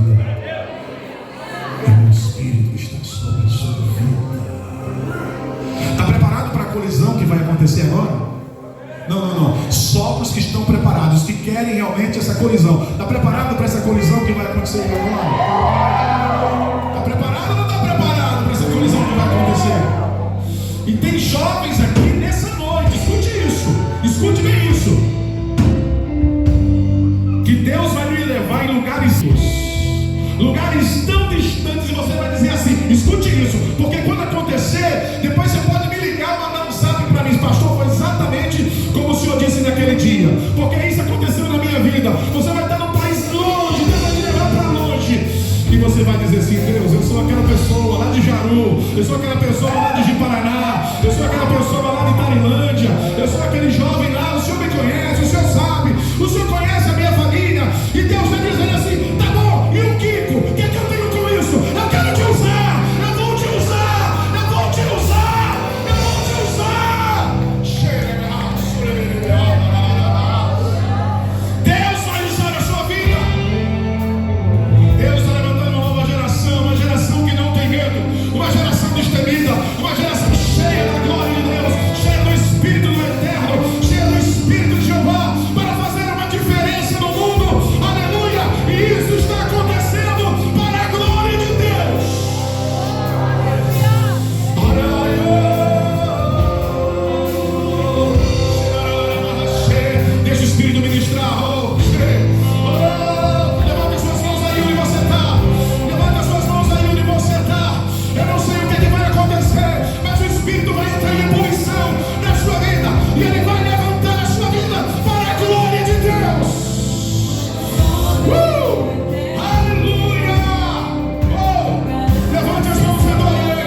É o meu Espírito que está sobre a sua vida. Está preparado para a colisão que vai acontecer agora? Não. Só para os que estão preparados, os que querem realmente essa colisão. Está preparado para essa colisão que vai acontecer agora? Está preparado ou não está preparado para essa colisão que vai acontecer? E tem jovens aqui nessa noite, escute bem isso, que Deus vai lhe levar em lugares tão distantes, e você vai dizer assim: escute isso, porque quando acontecer, depois você pode me ligar, mandar um zap para mim: pastor, foi exatamente como o Senhor disse naquele dia, porque isso aconteceu na minha vida. Você vai estar num país longe, Deus vai te levar para longe, e você vai dizer assim: Deus, eu sou aquela pessoa lá de Jaru, eu sou aquela pessoa lá de Paraná, eu sou aquela pessoa lá de Tailândia, eu sou aquele jovem lá, o Senhor me conhece, o Senhor sabe, o Senhor conhece a minha família. E Deus vai dizendo assim: tá bom, e o Kiko, o que é que eu tenho com isso? Eu quero te usar, eu vou te usar, eu vou te usar, eu vou te usar. Deus vai usar a sua vida. Deus está levantando uma nova geração, uma geração que não tem medo, uma geração destemida, uma geração cheia da glória de Deus, cheia do Espírito do Eterno, cheia do Espírito de Jeová, para fazer uma diferença no mundo. Aleluia! E isso está acontecendo para a glória de Deus. Deixa o Espírito ministrar. Levanta suas mãos aí onde você está. Levanta suas mãos aí onde você está. Eu não sei o que vai acontecer, mas o Espírito vai entrar em ebulição na sua vida, e Ele vai levantar a sua vida para a glória de Deus. Aleluia! Levante as mãos e adore Ele.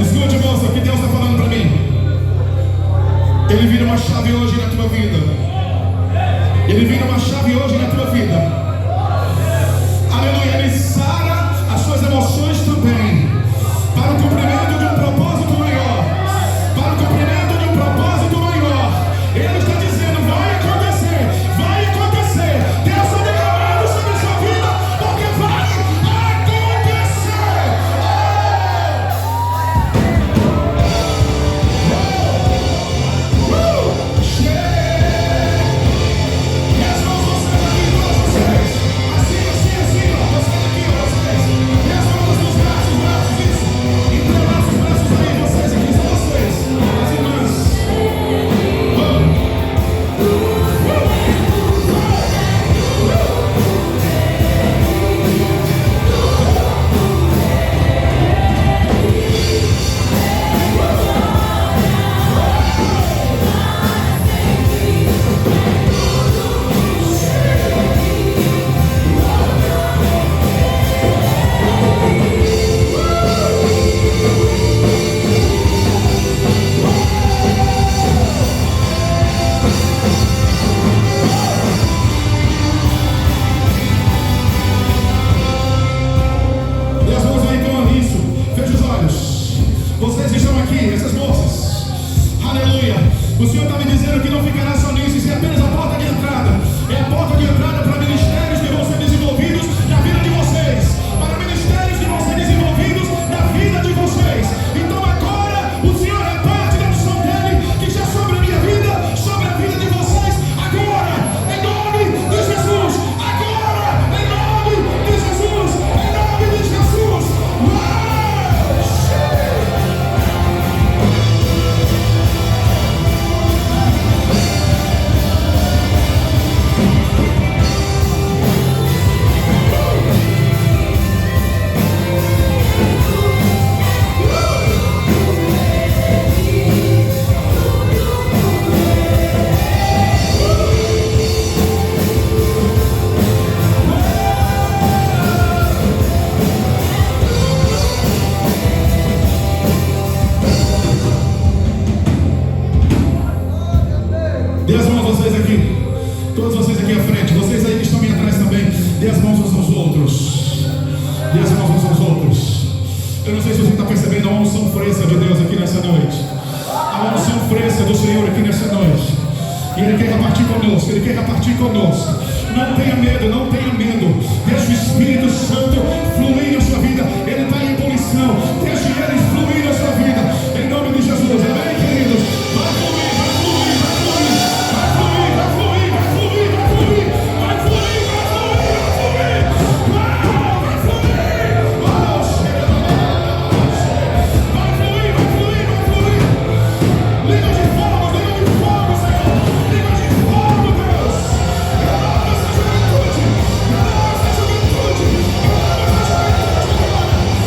Escute, moça, o que Deus está falando para mim. Ele vira uma chave hoje na tua vida. Ele vira uma chave hoje na tua vida. Aleluia. Ele sara as suas emoções também, para o cumprimento de um propósito maior. Para o cumprimento de um propósito maior. Ele está dizendo, vai acontecer. Vai acontecer. Deus está declarando sobre a sua vida, porque vai acontecer. E as mãos vocês aqui, todos vocês. Assim, assim, ó. Vocês aqui, ó, vocês. E as mãos nos braços, isso. Entrelaça os braços aí, vocês aqui, são vocês. As irmãs. E as mãos aí, então, isso. Feche os olhos. Vocês que estão aqui, essas moças. Aleluia. O Senhor está me dizendo que não ficará só nisso. Isso é apenas a porta de entrada. É a porta de entrada para ministérios que vão ser desenvolvidos na vida de vocês. Para ministérios que vão ser desenvolvidos na vida de vocês. Então agora o Senhor reparte da unção dele, que já sobre a minha vida, sobre a vida de vocês. Agora, em nome de Jesus. Agora, em nome de Jesus. Em nome de Jesus. Uau! Dê as mãos vocês aqui. Todos vocês aqui à frente. Vocês aí que estão bem atrás também. Dê as mãos uns aos outros. Dê as mãos uns aos outros. Eu não sei se você está percebendo a unção fresca de Deus aqui nessa noite. A unção fresca do Senhor aqui nessa noite. E Ele quer repartir conosco. Ele quer repartir conosco. Não tenha medo, não tenha medo. Deixe o Espírito Santo fluir na sua vida. Ele está em ebulição. Deixe Ele fluir na sua vida. Em nome de Jesus. Amém, queridos? Vai fluir, vai fluir, vai fluir. Vai fluir, vai fluir, vai fluir, vai fluir. Vai fluir, vai fluir, vai fluir. Vai fluir. Vai fluir, vai fluir, vai fluir. Língua de fogo, Senhor. Língua de fogo, Deus. Renova essa juventude. Renova essa juventude. Renova essa juventude agora.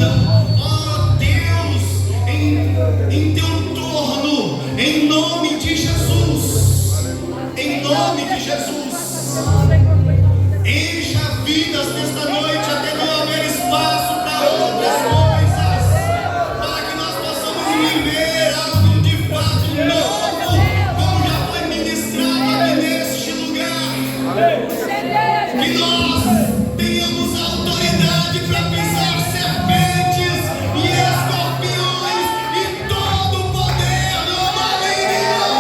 respondam, ó Deus, em teu torno, em nome de Jesus. Em nome de Jesus. Encha vidas nesta noite até não haver espaço para outras coisas, para que nós possamos viver algo de fato novo, como já foi ministrado aqui neste lugar. Que nós tenhamos autoridade para pisar serpentes e escorpiões e todo o poder do maligno.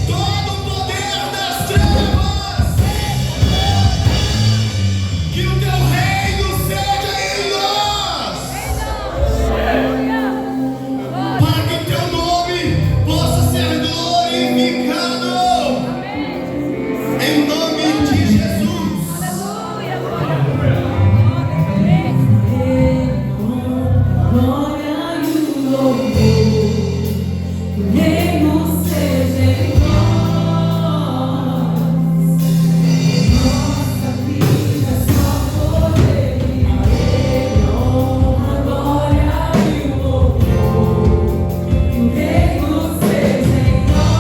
Todo o poder das trevas. Que o teu reino seja em nós, para que o teu nome possa ser glorificado. Em nome de Jesus. Glória e louvor, o reino seja em nós. Nossa vida só poder a Ele honra, glória e louvor, o reino seja em nós.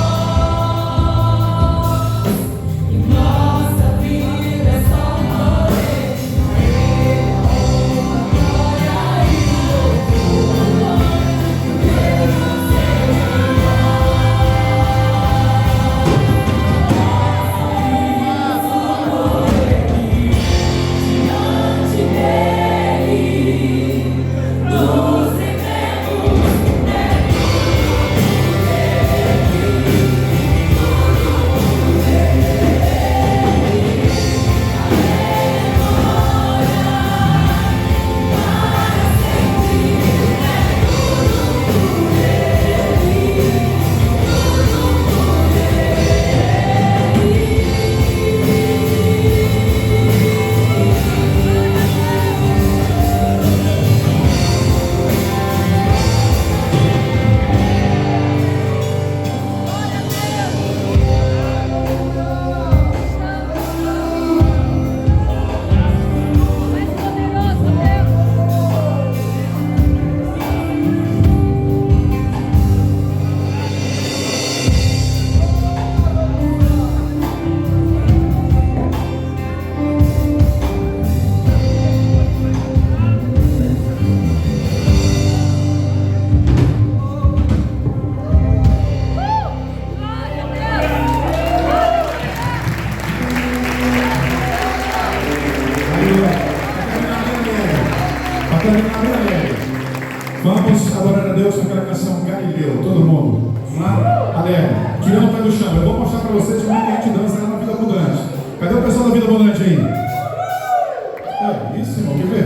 E nossa vida é só poder a Ele honra, glória e louvor. Diante dele, nos rendemos, Vamos adorar a Deus com aquela canção Galileu, todo mundo. Vamos lá? Alegre. Tirando o pé do chão. Eu vou mostrar para vocês como é que a gente dança lá na Vida Abundante. Cadê o pessoal da Vida Abundante aí? É isso, irmão. Quer ver?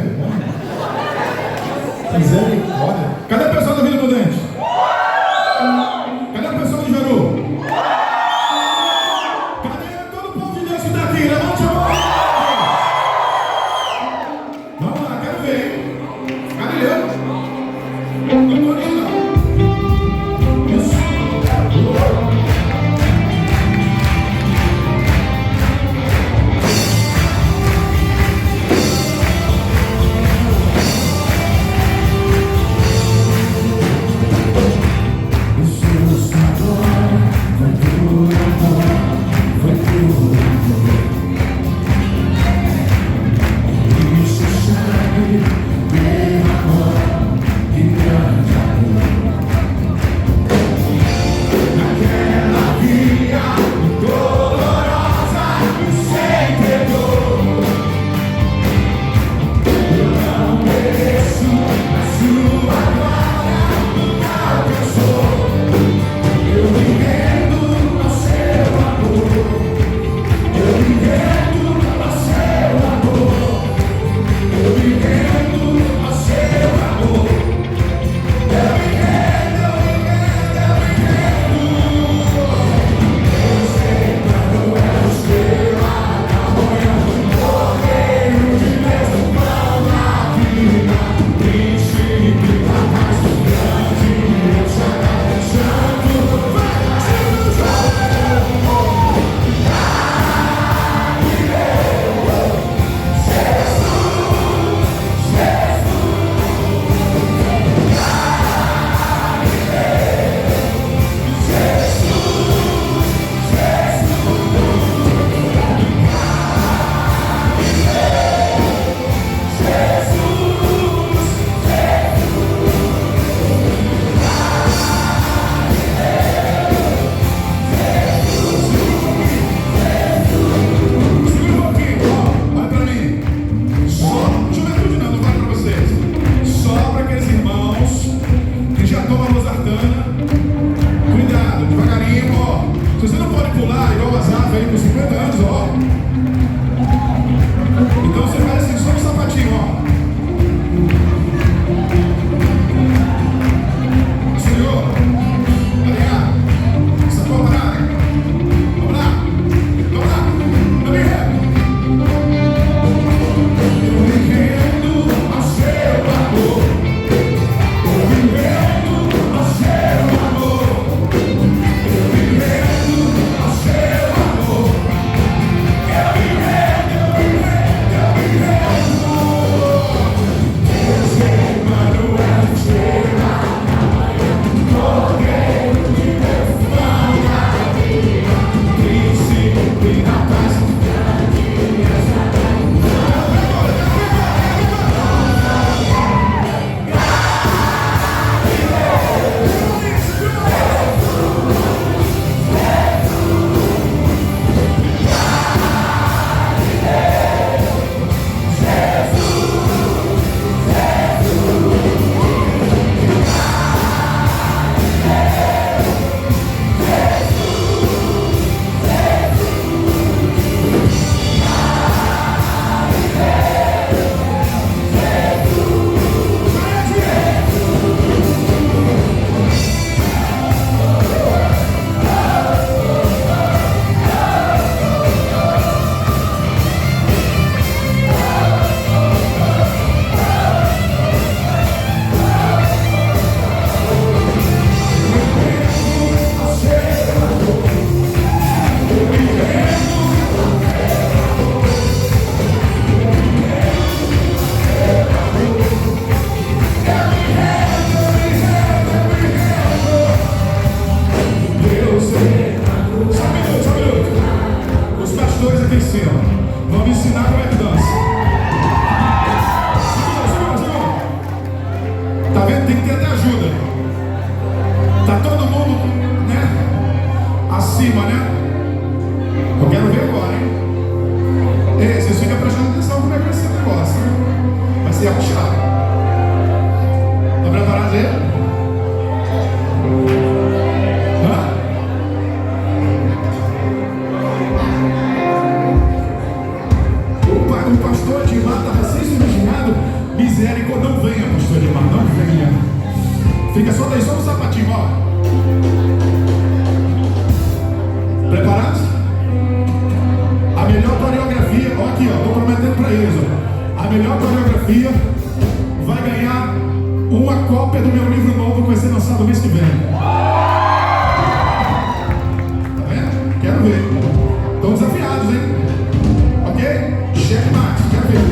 Misericórdia. Cadê o pessoal da Vida Abundante? Cadê o pessoal de Jaru? Cadê todo o povo de Deus que está aqui? Levante a mão. Vamos lá, quero ver, hein? Galileu. glória ser arrochado. Está preparado aí? O pastor Edmar está recém-cirurgiado. Misericórdia, não venha, pastor Edmar, não venha. Fica só daí, só no sapatinho, ó. Preparados? A melhor coreografia, ó aqui, ó, estou prometendo para eles, ó. A melhor coreografia vai ganhar uma cópia do meu livro novo que vai ser lançado mês que vem. Tá vendo? Quero ver. Estão desafiados, hein? Ok? Checkmate, quero ver.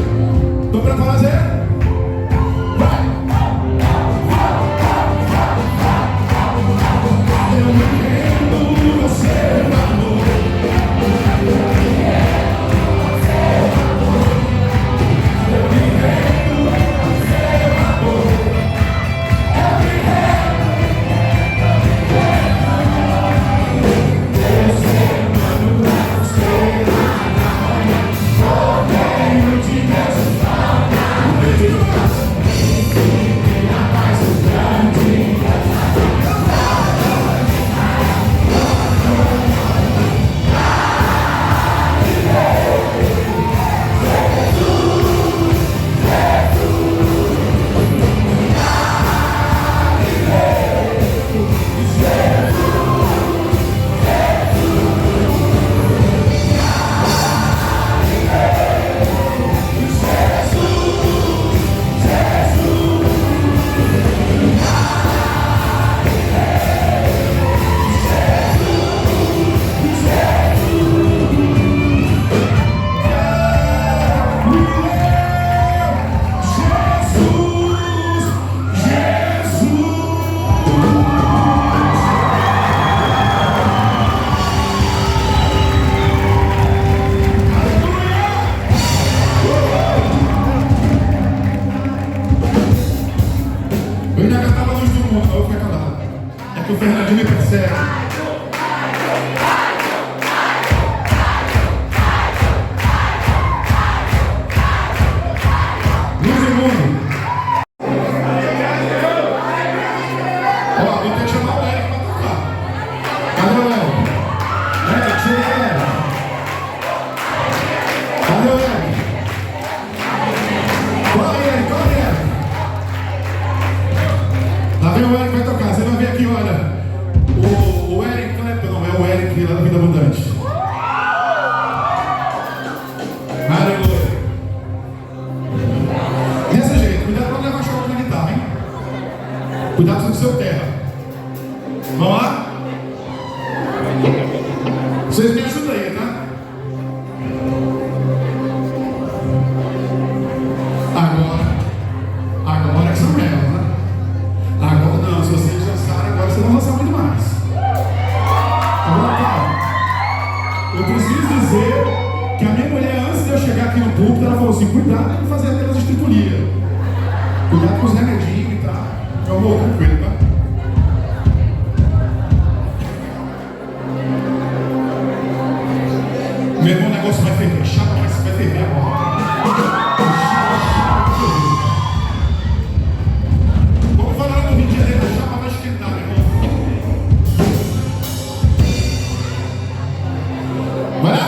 Estão preparados aí? Vai! Eu me rendo no seu amor. Eu ainda cantava Luz do Mundo, eu vou ficar calado. É que o Fernandinho me persegue. Luz do Mundo. Ó, vou ter que chamar o Eric pra tocar. Cadê o Eric? Eric, chega aí, Eric. Cadê o Eric? Corre, Eric, corre, Eric. Lá vem o Eric, vai tocar. Você vai ver aqui, olha. O Eric Clapton, não é o Eric lá da Vida Abundante. Aleluia. Desse jeito, cuidado para não levar choque na guitarra, hein? Cuidado com o seu terra. Vamos lá? Vocês me ajudam aí, tá? Agora que são elas, né? Agora não, se vocês dançarem, agora vocês vão dançar muito mais. Agora, cara, eu preciso dizer que a minha mulher, antes de eu chegar aqui no púlpito, ela falou assim: cuidado com fazer aquelas estripulias. Cuidado com os remedinhos e tal. Eu vou, tranquilo, tá? Meu irmão, o negócio vai ferver. Chapa vai ferver agora. Vamos falar no Rio de Janeiro, a chapa vai esquentar, meu irmão. Vai lá?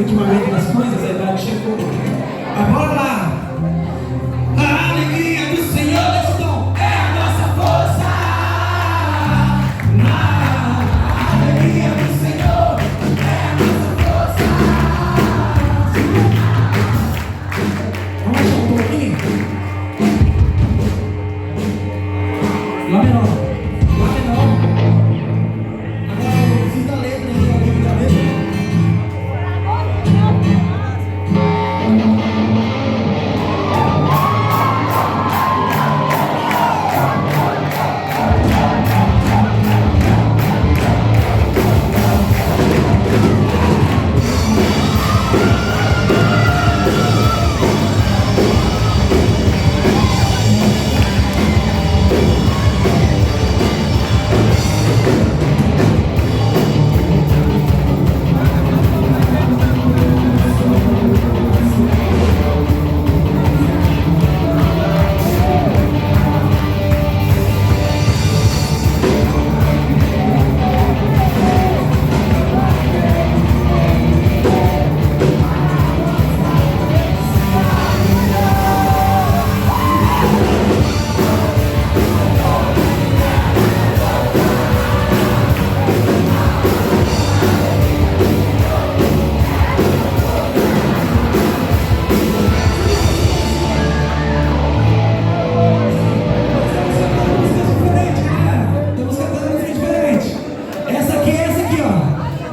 ultimamente das coisas, a idade chegou. Mas bora lá. A alegria do Senhor, esse dom é a nossa força. A alegria do Senhor é a nossa força. Vamos achar um pouquinho? Lá menor. Lá menor. Agora eu preciso da letra aí, alguém da letra.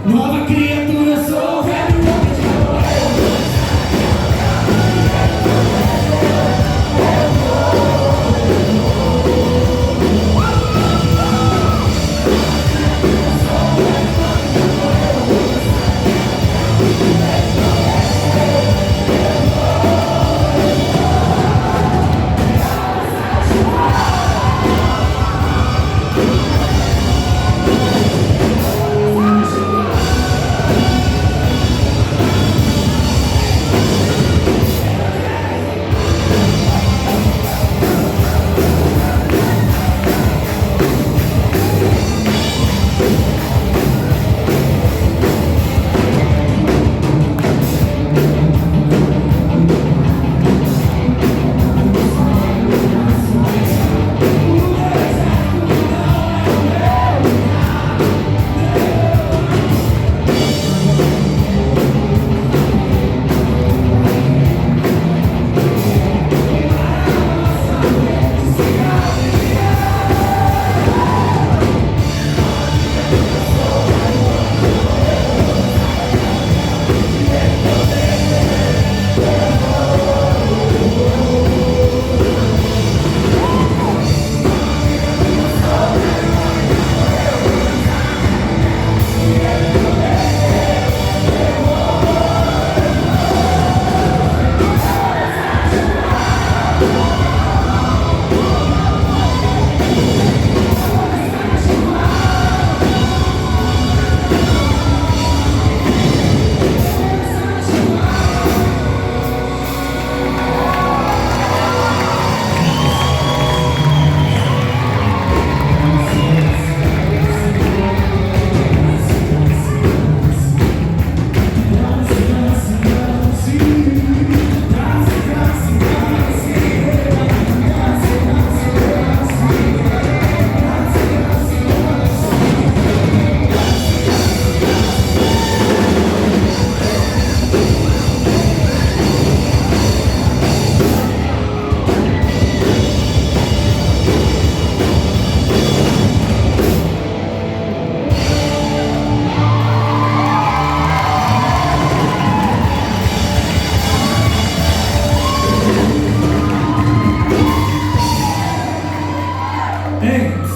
Nova criatura, sou velho homem de amor.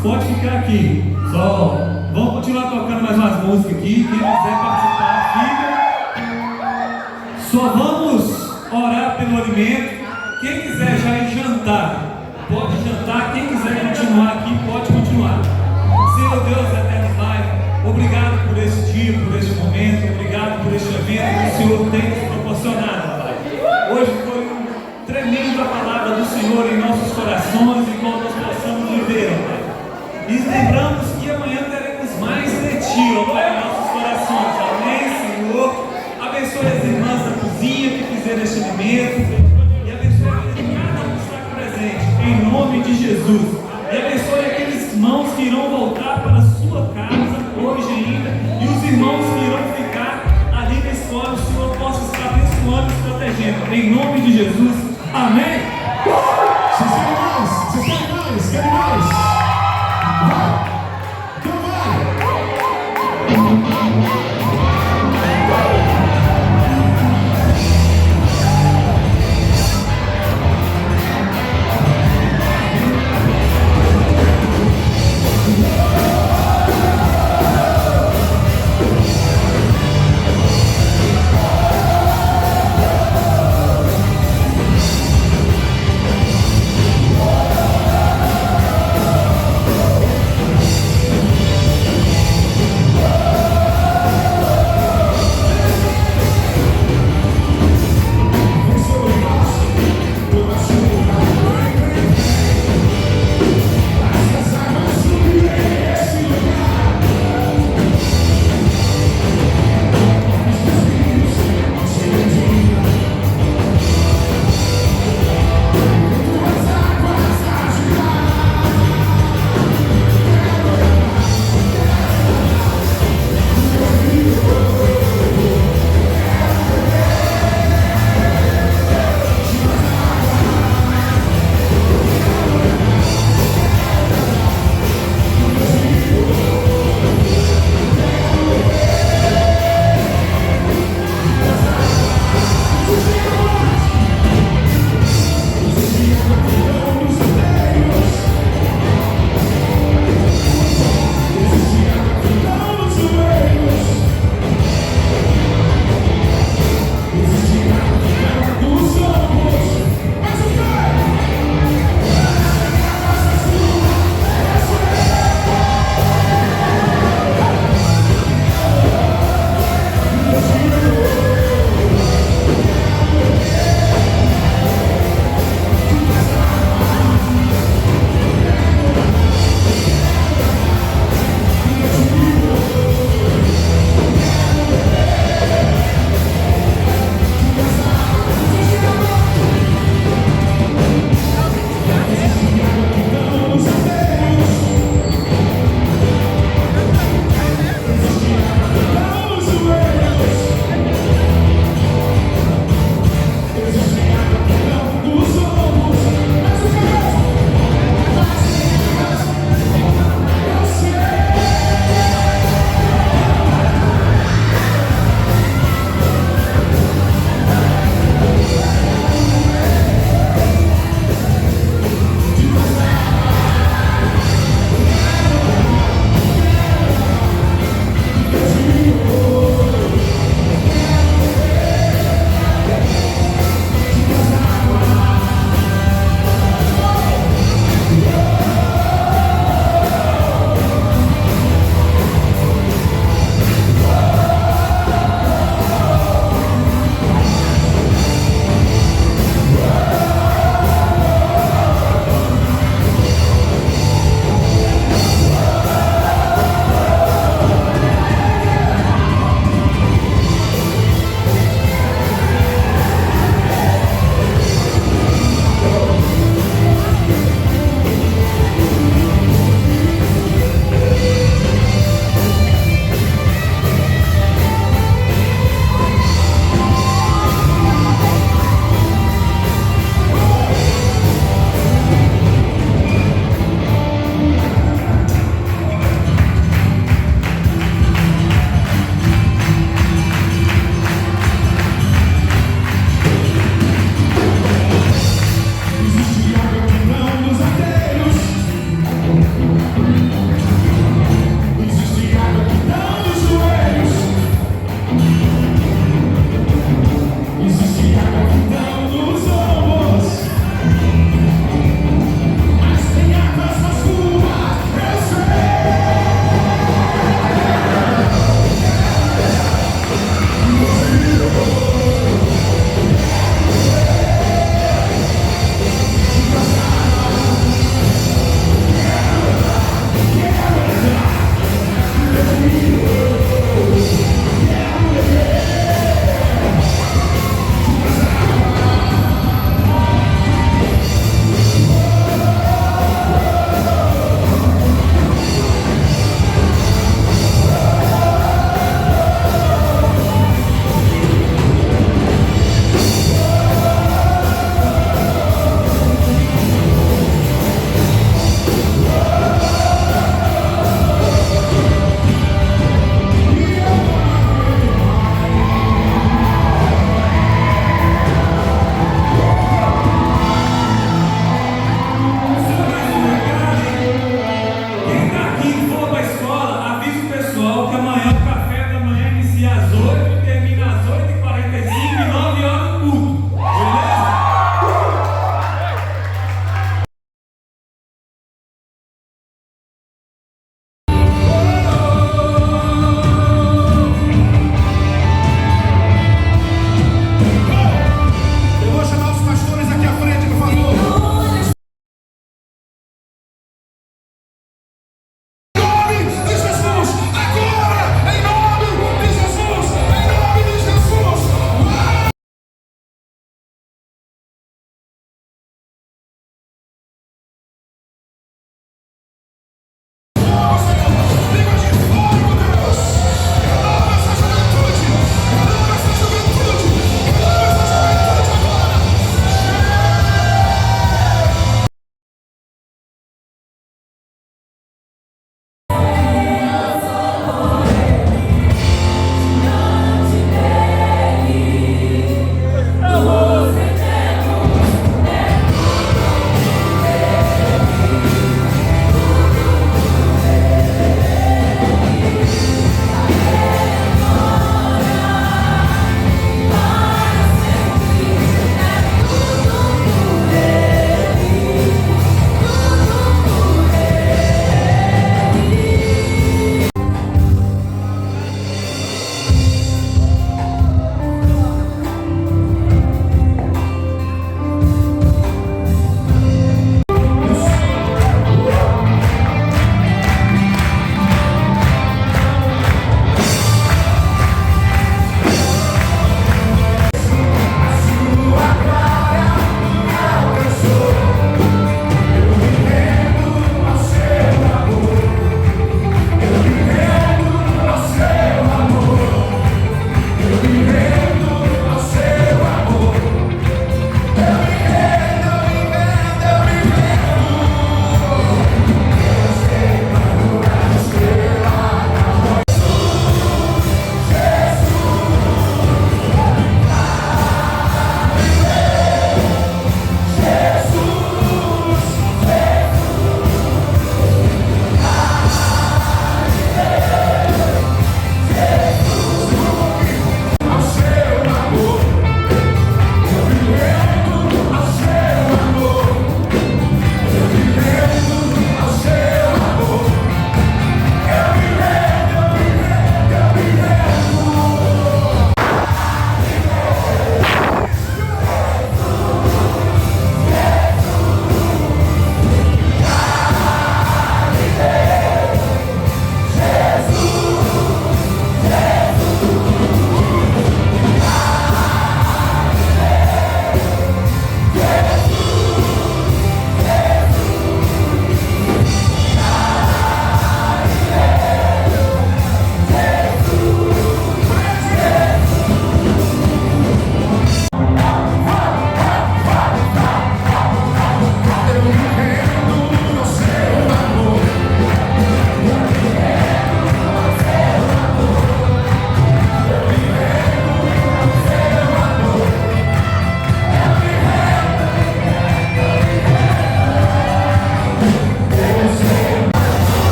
Pode ficar aqui. Só vamos continuar tocando mais umas músicas aqui. Quem quiser participar, fica. Só vamos orar pelo alimento. Quem quiser já ir jantar, pode jantar. Quem quiser continuar aqui, pode continuar. Senhor Deus eterno Pai, obrigado por esse dia, por esse momento. Obrigado por esse evento que o Senhor tem nos proporcionado, Pai. Hoje foi uma tremenda palavra do Senhor em nossos corações e como nós possamos viver, Pai. E lembramos que amanhã teremos mais de Ti, ó Pai, em nossos corações. Amém, Senhor. Abençoe as Jesus. E abençoe aqueles irmãos que irão voltar para a sua casa hoje ainda. E os irmãos que irão ficar ali na escola, o Senhor possa estar abençoando e protegendo. Em nome de Jesus. Amém. Vocês querem mais? Vocês querem mais? Querem mais? Vai! Então Inicia às 8 e termina às 8h45 e 9 horas o culto. Beleza? Eu vou chamar os pastores aqui à frente, por favor. Em nome de Jesus, agora, em nome de Jesus, em